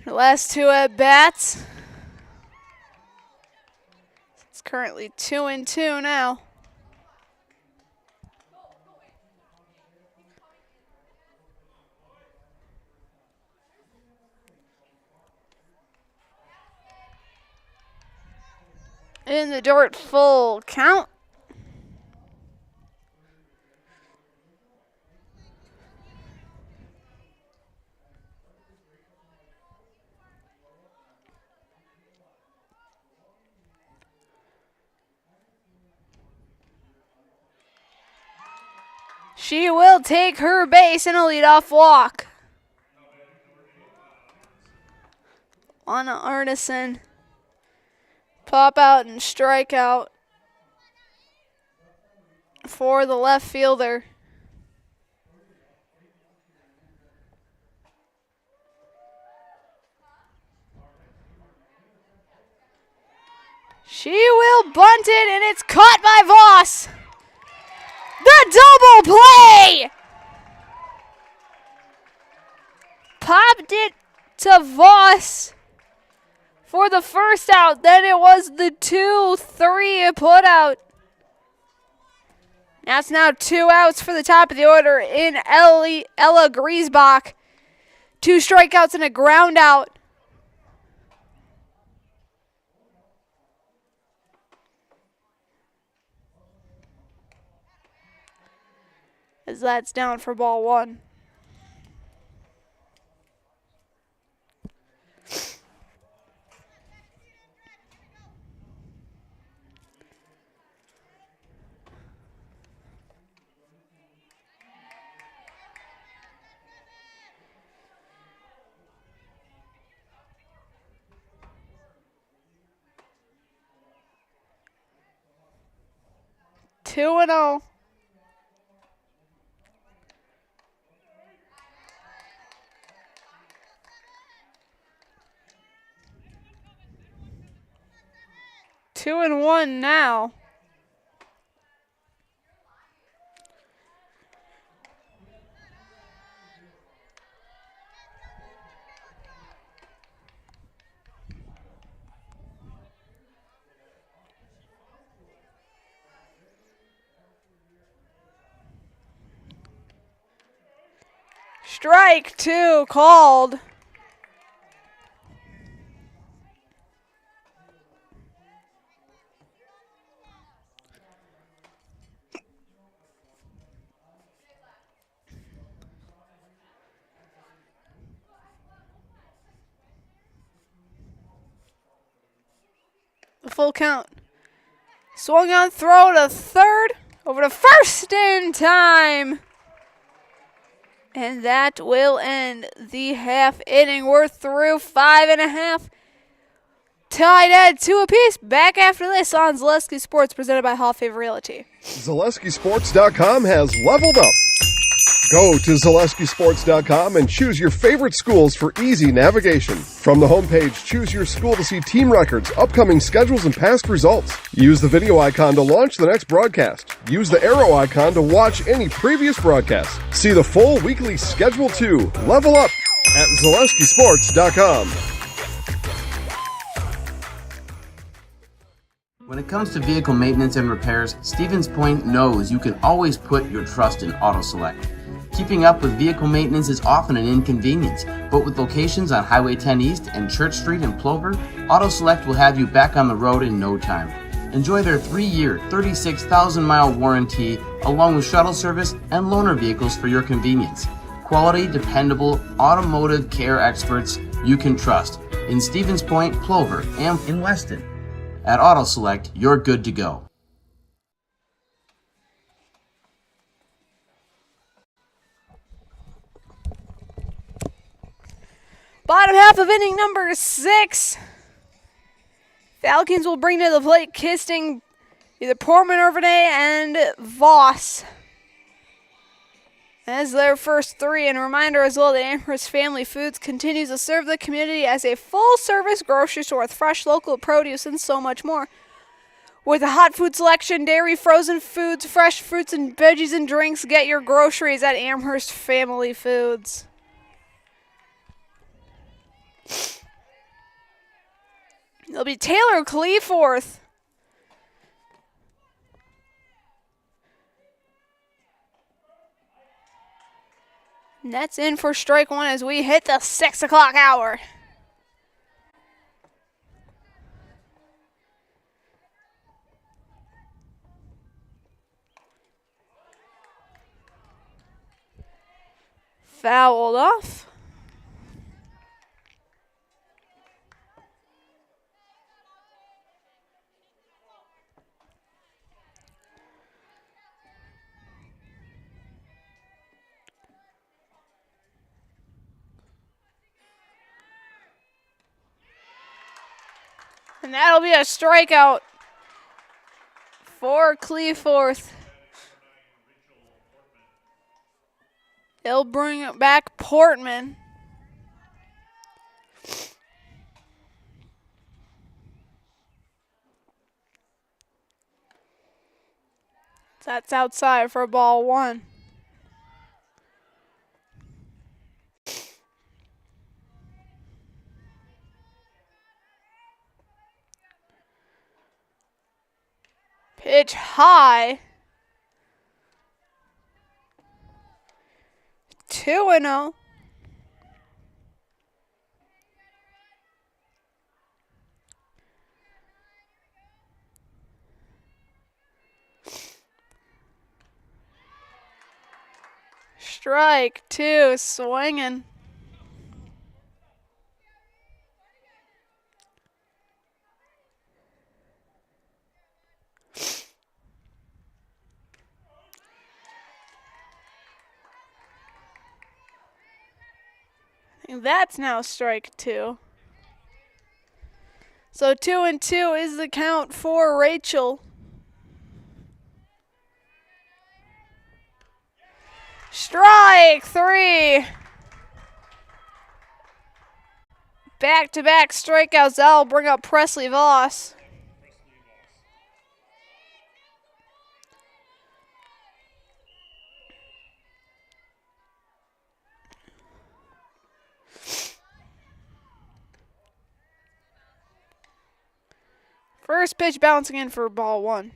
The last two at bats. It's currently 2-2 now. In the dirt, full count. She will take her base in a leadoff walk. Anna Arneson. Pop out and strike out for the left fielder. She will bunt it, and it's caught by Voss. The double play! Popped it to Voss for the first out. Then it was the 2-3 put out. That's now 2 outs for the top of the order in Ella Griesbach. 2 strikeouts and a ground out. As that's down for ball 1. Two and 0. Two and 1 now. Strike 2 called. The full count. Swung on throw to third. Over to first in time. And that will end the half inning. We're through 5.5. Tied at 2 apiece. Back after this on Zaleski Sports, presented by Hall Favor Realty. ZaleskiSports.com has leveled up. Go to ZaleskiSports.com and choose your favorite schools for easy navigation. From the homepage, choose your school to see team records, upcoming schedules, and past results. Use the video icon to launch the next broadcast. Use the arrow icon to watch any previous broadcasts. See the full weekly schedule too. Level up at ZaleskiSports.com. When it comes to vehicle maintenance and repairs, Stevens Point knows you can always put your trust in AutoSelect. Keeping up with vehicle maintenance is often an inconvenience, but with locations on Highway 10 East and Church Street in Plover, AutoSelect will have you back on the road in no time. Enjoy their 3-year, 36,000-mile warranty, along with shuttle service and loaner vehicles for your convenience. Quality, dependable, automotive care experts you can trust in Stevens Point, Plover, and in Weston. At AutoSelect, you're good to go. Bottom half of inning number 6. Falcons will bring to the plate Kisting, either Portman, Irvine, and Voss as their first 3. And a reminder as well that Amherst Family Foods continues to serve the community as a full-service grocery store with fresh local produce and so much more. With a hot food selection, dairy, frozen foods, fresh fruits and veggies and drinks, get your groceries at Amherst Family Foods. It'll be Taylor Cleaforth. And that's in for strike 1 as we hit the 6 o'clock hour. Fouled off. And that'll be a strikeout for Cleforth. They'll bring it back Portman. That's outside for ball one. Pitch high. 2-0. Strike two, swinging. That's now strike two. So 2-2 is the count for Rachel. Strike three. Back-to-back strikeouts. That'll bring up Presley Voss. First pitch bouncing in for ball one.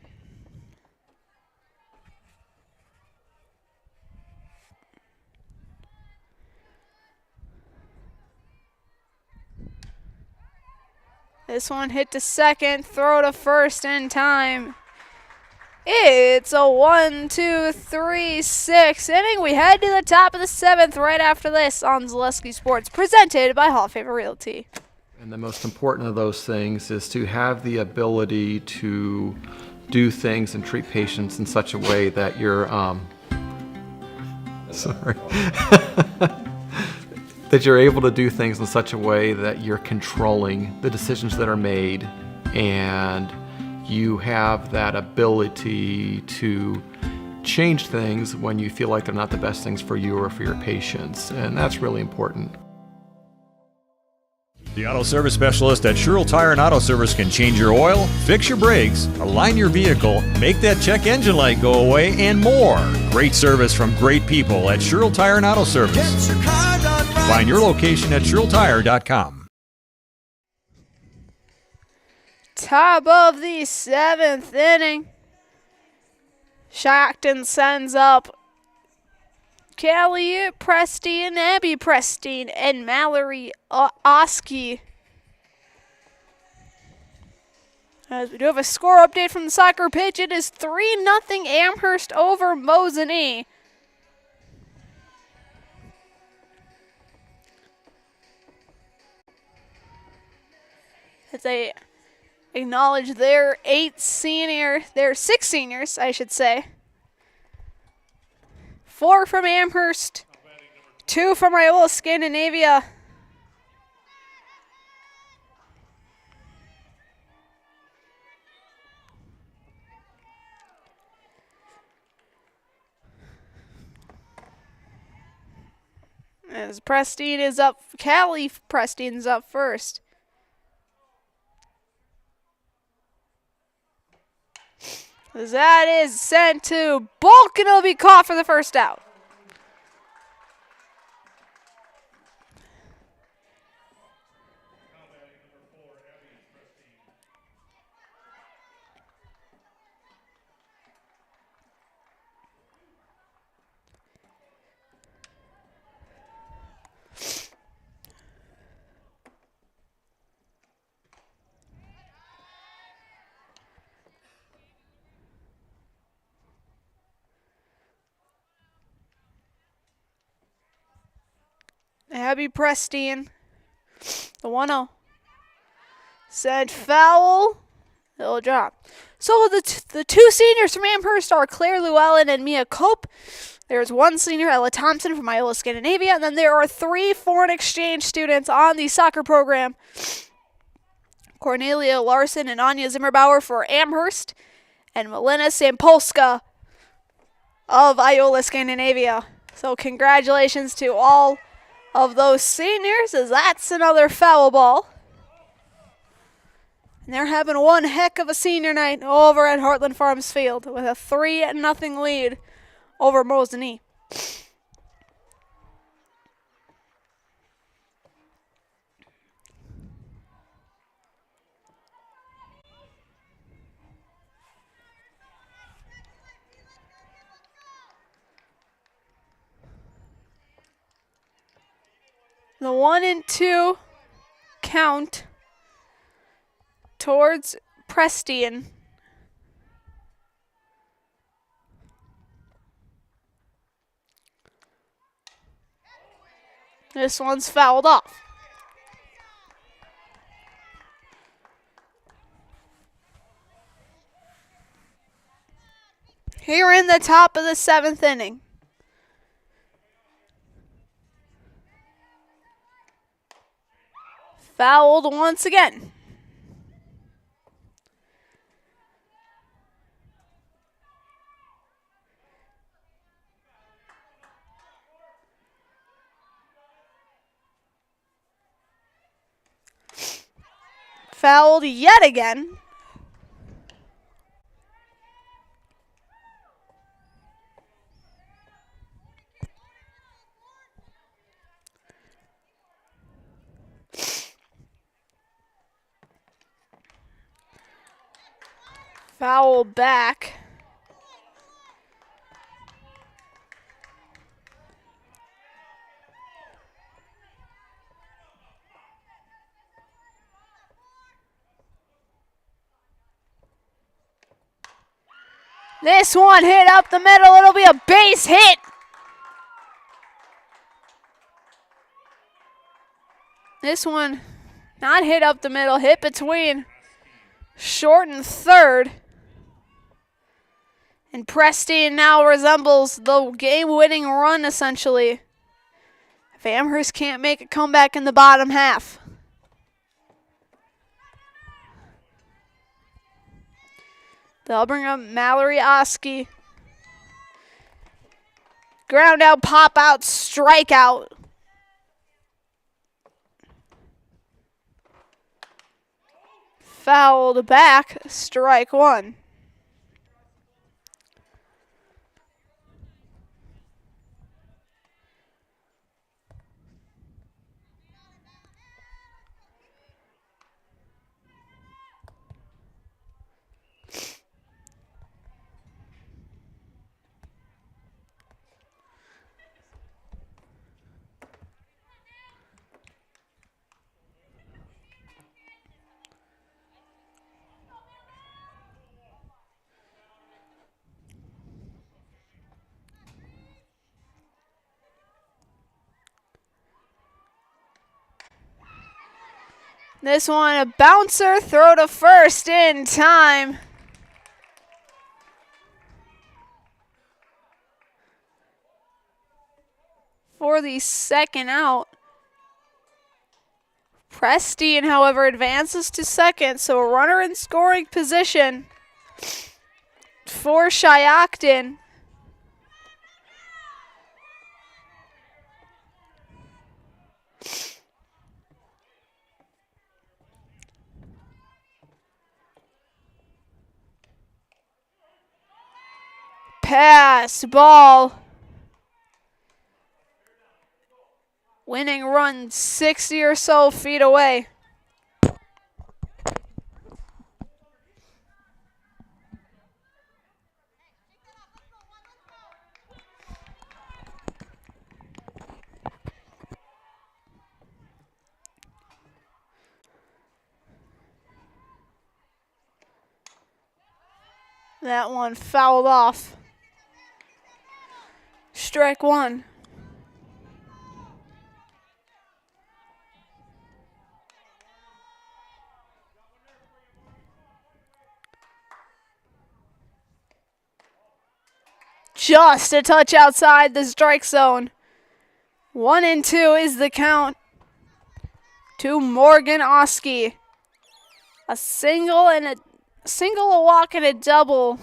This one hit to second, throw to first in time. It's a 1-2-3-6 inning. We head to the top of the seventh right after this on Zaleski Sports, presented by Hall of Fame Realty. And the most important of those things is to have the ability to do things and treat patients in such a way that you're, that you're able to do things in such a way that you're controlling the decisions that are made, and you have that ability to change things when you feel like they're not the best things for you or for your patients, and that's really important. The Auto Service Specialist at Sherrill Tire and Auto Service can change your oil, fix your brakes, align your vehicle, make that check engine light go away, and more. Great service from great people at Sherrill Tire and Auto Service. Find your location at SherrillTire.com. Top of the seventh inning. Shiocton sends up Callie Prestine, Abby Prestine, and Mallory Oski. As we do have a score update from the soccer pitch, it is 3-0 Amherst over Mosinee. As they acknowledge their six seniors, I should say. 4 from Amherst, 2 from WIAA Scandinavia. As Prestine is up, Callie Prestine's up first. As that is sent to Bulk, and it'll be caught for the first out. Abby Prestine, the 1-0. Said foul. It'll drop. So the two seniors from Amherst are Claire Llewellyn and Mia Cope. There's one senior, Ella Thompson from WIAA Scandinavia, and then there are 3 foreign exchange students on the soccer program. Cornelia Larson and Anya Zimmerbauer for Amherst, and Melina Sampolska of Iola Scandinavia. So congratulations to all of those seniors, as that's another foul ball. And they're having one heck of a senior night over at Heartland Farms Field with a 3-0 lead over Mosinee. The 1-2 count towards Prestian. This one's fouled off. Here in the top of the 7th inning. Fouled once again. Fouled yet again. Foul back. This one hit up the middle. It'll be a base hit. This one not hit up the middle, hit between short and third. And Prestian now resembles the game-winning run, essentially, if Amherst can't make a comeback in the bottom half. They'll bring up Mallory Oski. Ground out, pop out, strikeout. Fouled back, strike one. This one, a bouncer, throw to first in time. For the second out. Prestian, however, advances to second, so a runner in scoring position for Shiocton. Pass, ball. Winning run 60 or so feet away. That one fouled off. Strike one. Just a touch outside the strike zone. 1-2 is the count to Morgan Oski. A single, a walk, and a double.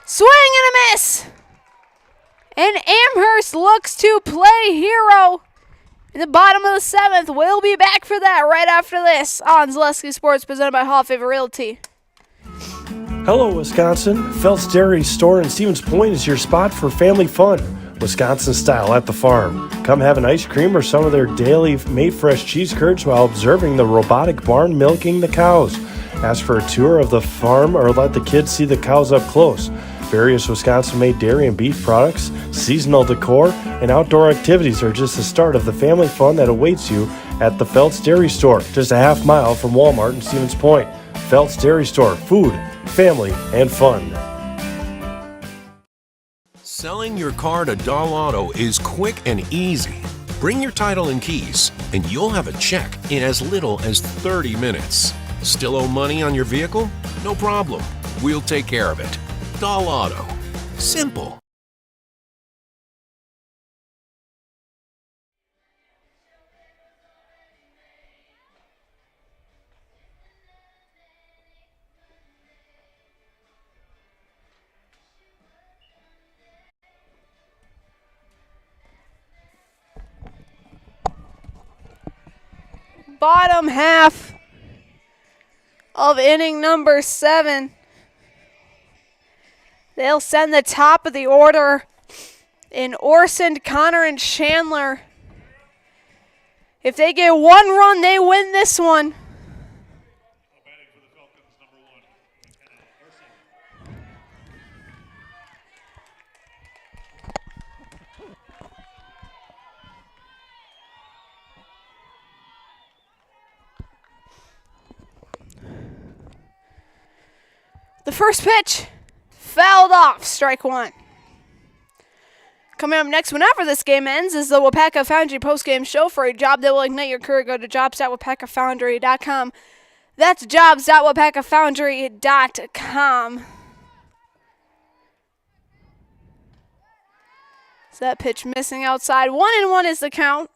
Swing and a miss. And Amherst looks to play hero in the bottom of the 7th. We'll be back for that right after this on Zaleski Sports, presented by Hall of Favor Realty. Hello, Wisconsin. Phelps Dairy Store in Stevens Point is your spot for family fun. Wisconsin style at the farm. Come have an ice cream or some of their daily made fresh cheese curds while observing the robotic barn milking the cows. Ask for a tour of the farm or let the kids see the cows up close. Various Wisconsin-made dairy and beef products, seasonal decor, and outdoor activities are just the start of the family fun that awaits you at the Phelps Dairy Store, just a half mile from Walmart in Stevens Point. Phelps Dairy Store, food, family, and fun. Selling your car to Dahl Auto is quick and easy. Bring your title and keys, and you'll have a check in as little as 30 minutes. Still owe money on your vehicle? No problem. We'll take care of it. Dahl Auto. Simple. Bottom half of inning number 7. They'll send the top of the order in Orson, Connor, and Chandler. If they get one run, they win this one. The first pitch, fouled off, strike 1. Coming up next, whenever this game ends, is the WIAA Foundry postgame show. For a job that will ignite your career, go to jobs.wapakafoundry.com. That's jobs.wapakafoundry.com. So that pitch missing outside. 1-1 is the count.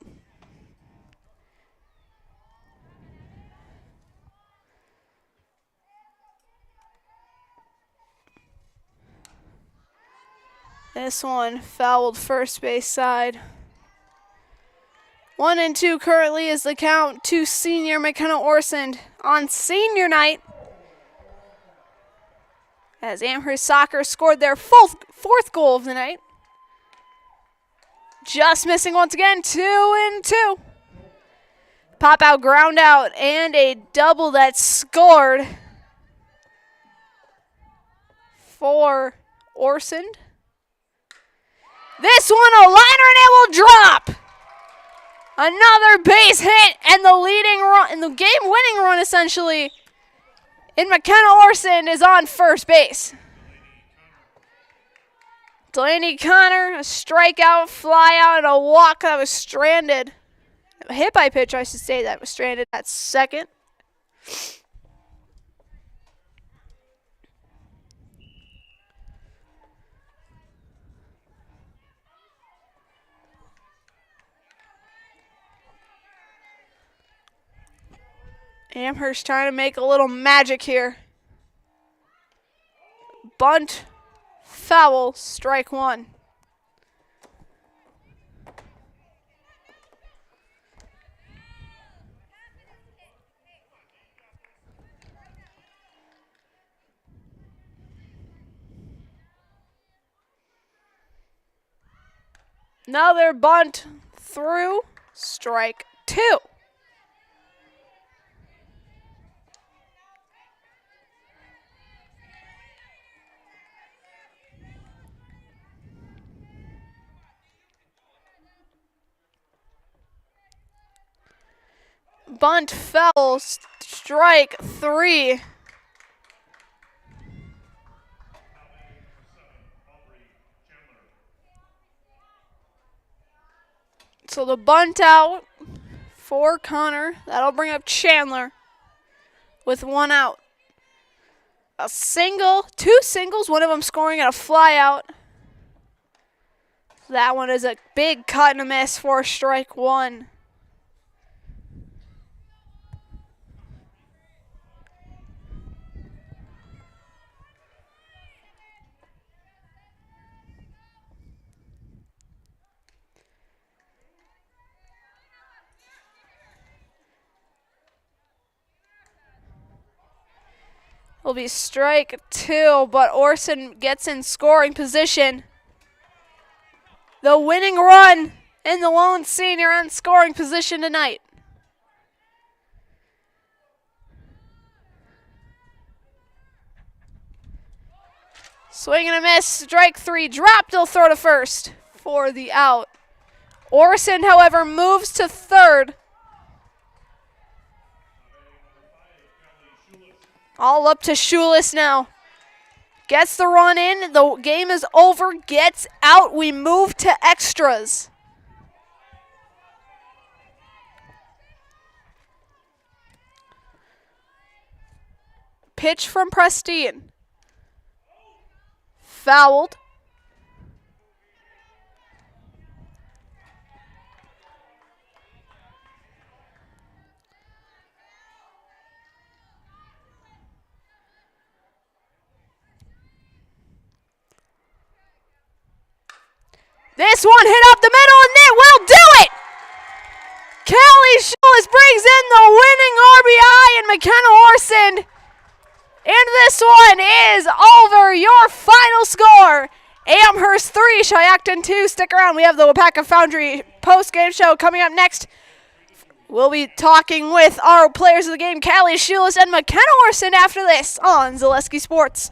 This one fouled first base side. 1-2 currently is the count to senior McKenna Orson on senior night, as Amherst Soccer scored their fourth goal of the night. Just missing once again, 2-2. Pop out, ground out, and a double that scored for Orson. This one a liner, and it will drop. Another base hit, and the leading run, and the game-winning run essentially, in McKenna Orson is on first base. Delaney Connor, a strikeout, fly out, and a walk that was stranded. A hit by pitch, I should say, that was stranded at second. Amherst trying to make a little magic here. Bunt, foul, strike 1. Another bunt through, strike 2. Bunt fell, strike 3. So the bunt out for Connor. That'll bring up Chandler with 1 out. A single, 2 singles, one of them scoring at a fly out. That one is a big cut and a miss for strike 1. It'll be strike 2, but Orson gets in scoring position. The winning run and the lone senior on scoring position tonight. Swing and a miss, strike 3, dropped, he'll throw to first for the out. Orson, however, moves to third. All up to Schulis now. Gets the run in, the game is over, gets out, we move to extras. Pitch from Prestine. Fouled. This one hit up the middle and it will do it! Callie Schulis brings in the winning RBI and McKenna Orson. And this one is over. Your final score, Amherst 3, Shiocton 2. Stick around. We have the WIAA Foundry post-game show coming up next. We'll be talking with our players of the game, Callie Schulis and McKenna Orson, after this on Zaleski Sports.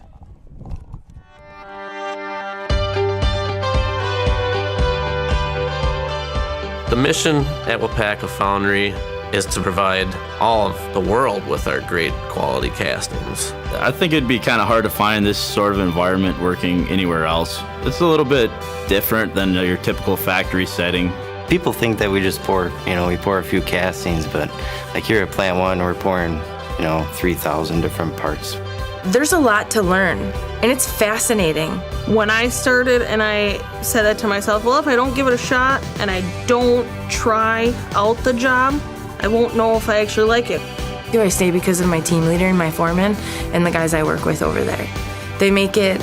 The mission at WIAA Foundry is to provide all of the world with our great quality castings. I think it'd be kind of hard to find this sort of environment working anywhere else. It's a little bit different than your typical factory setting. People think that we just pour, we pour a few castings, but like here at Plant 1, we're pouring, 3,000 different parts. There's a lot to learn, and it's fascinating. When I started and I said that to myself, well, if I don't give it a shot and I don't try out the job, I won't know if I actually like it. I stay because of my team leader and my foreman and the guys I work with over there. They make it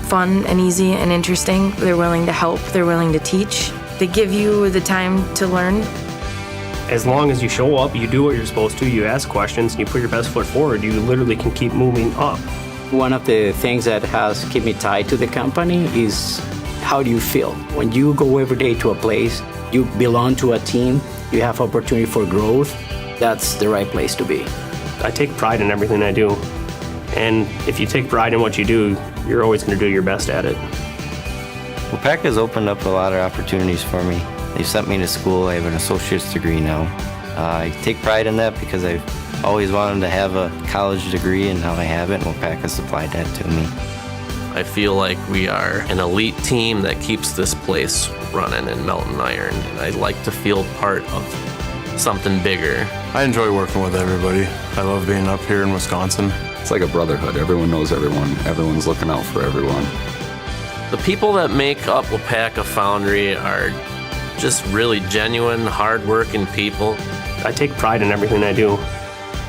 fun and easy and interesting. They're willing to help. They're willing to teach. They give you the time to learn. As long as you show up, you do what you're supposed to, you ask questions, and you put your best foot forward, you literally can keep moving up. One of the things that has kept me tied to the company is how do you feel? When you go every day to a place, you belong to a team, you have opportunity for growth, that's the right place to be. I take pride in everything I do. And if you take pride in what you do, you're always going to do your best at it. WIAA has opened up a lot of opportunities for me. They've sent me to school. I have an associate's degree now. I take pride in that because I've always wanted to have a college degree, and now I have it, and WIAA has supplied that to me. I feel like we are an elite team that keeps this place running in Melton Iron, and I'd like to feel part of something bigger. I enjoy working with everybody. I love being up here in Wisconsin. It's like a brotherhood. Everyone knows everyone. Everyone's looking out for everyone. The people that make up WIAA Foundry are just really genuine, hard-working people. I take pride in everything I do.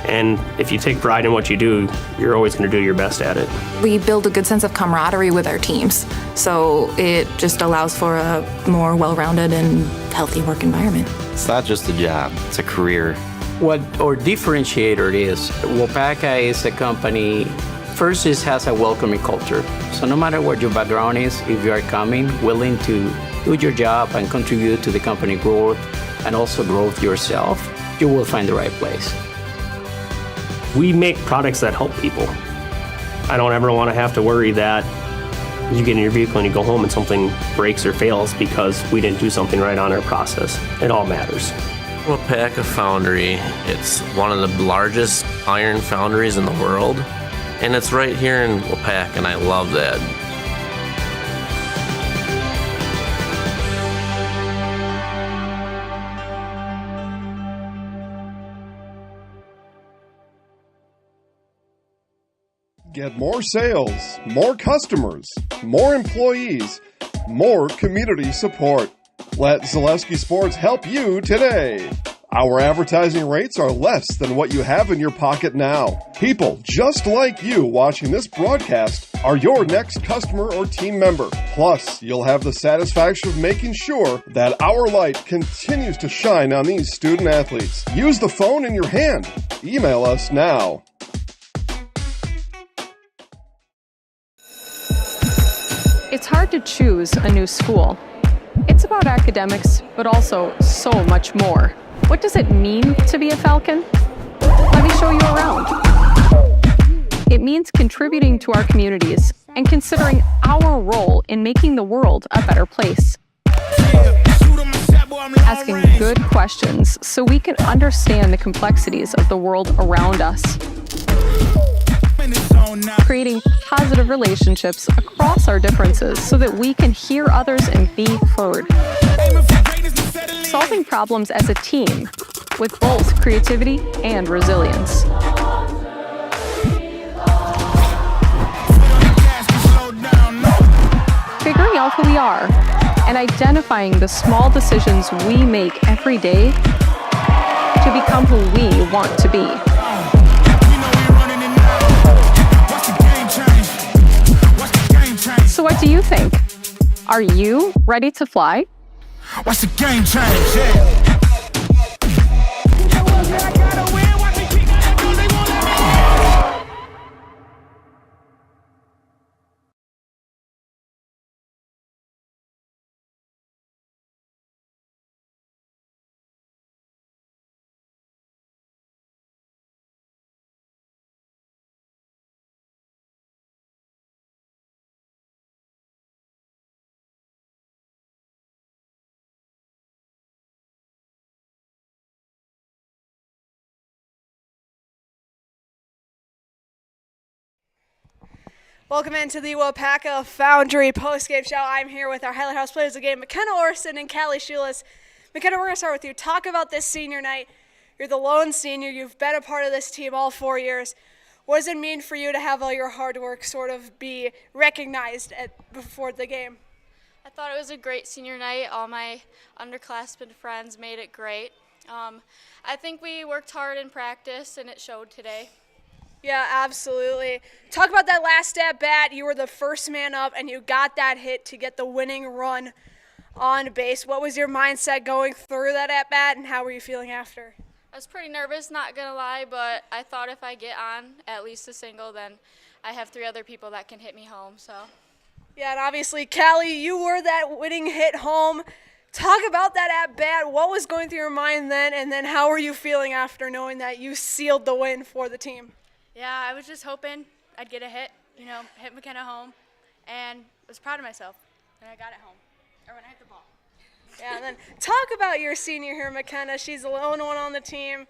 And if you take pride in what you do, you're always going to do your best at it. We build a good sense of camaraderie with our teams, so it just allows for a more well-rounded and healthy work environment. It's not just a job, it's a career. What our differentiator is, WIAA is a company, first it has a welcoming culture. So no matter what your background is, if you are coming, willing to do your job and contribute to the company growth and also growth yourself, you will find the right place. We make products that help people. I don't ever want to have to worry that you get in your vehicle and you go home and something breaks or fails because we didn't do something right on our process. It all matters. WIAA Foundry, it's one of the largest iron foundries in the world, and it's right here in WIAA, and I love that. Get more sales, more customers, more employees, more community support. Let Zaleski Sports help you today. Our advertising rates are less than what you have in your pocket now. People just like you watching this broadcast are your next customer or team member. Plus, you'll have the satisfaction of making sure that our light continues to shine on these student athletes. Use the phone in your hand. Email us now. It's hard to choose a new school. It's about academics, but also so much more. What does it mean to be a Falcon? Let me show you around. It means contributing to our communities and considering our role in making the world a better place. Asking good questions so we can understand the complexities of the world around us. Creating positive relationships across our differences so that we can hear others and be heard. Solving problems as a team with both creativity and resilience. Figuring out who we are and identifying the small decisions we make every day to become who we want to be. So what do you think? Are you ready to fly? Watch the game change, yeah. Welcome into the WIAA Foundry postgame show. I'm here with our Highlight House players of the game, McKenna Orson and Callie Schulis. McKenna, we're going to start with you. Talk about this senior night. You're the lone senior. You've been a part of this team all 4 years. What does it mean for you to have all your hard work sort of be recognized before the game? I thought it was a great senior night. All my underclassmen friends made it great. I think we worked hard in practice, and it showed today. Yeah, absolutely. Talk about that last at-bat. You were the first man up, and you got that hit to get the winning run on base. What was your mindset going through that at-bat, and how were you feeling after? I was pretty nervous, not going to lie, but I thought if I get on at least a single, then I have 3 other people that can hit me home. So. Yeah, and obviously, Callie, you were that winning hit home. Talk about that at-bat. What was going through your mind then, and then how were you feeling after knowing that you sealed the win for the team? Yeah, I was just hoping I'd get a hit, hit McKenna home, and I was proud of myself, and I got it home, or when I hit the ball. Yeah, and then talk about your senior here, McKenna. She's the lone one on the team.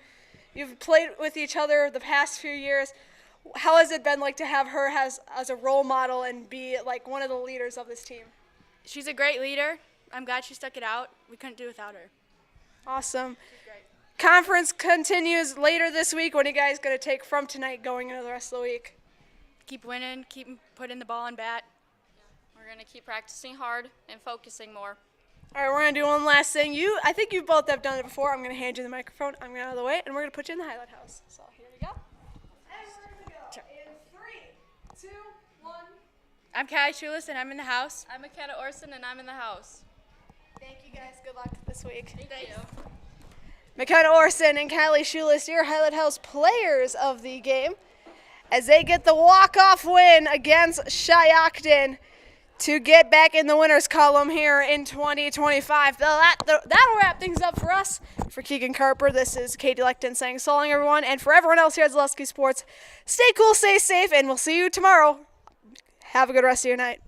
You've played with each other the past few years. How has it been like to have her as a role model and be like one of the leaders of this team? She's a great leader. I'm glad she stuck it out. We couldn't do without her. Awesome. Conference continues later this week. What are you guys going to take from tonight going into the rest of the week? Keep winning, keep putting the ball in bat. We're going to keep practicing hard and focusing more. All right, we're going to do one last thing. I think you both have done it before. I'm going to hand you the microphone. I'm going to get out of the way, and we're going to put you in the highlight house. So here we go. And we're going to go in 3, 2, 1. I'm Callie Schulis, and I'm in the house. I'm McKenna Orson, and I'm in the house. Thank you, guys. Good luck this week. Thank you. McKenna Orson and Callie Schulis, your Highlight House players of the game, as they get the walk-off win against Shiocton to get back in the winners column here in 2025. That'll wrap things up for us. For Keegan Carper, this is Katie Lecton saying so long, everyone. And for everyone else here at Zaleski Sports, stay cool, stay safe, and we'll see you tomorrow. Have a good rest of your night.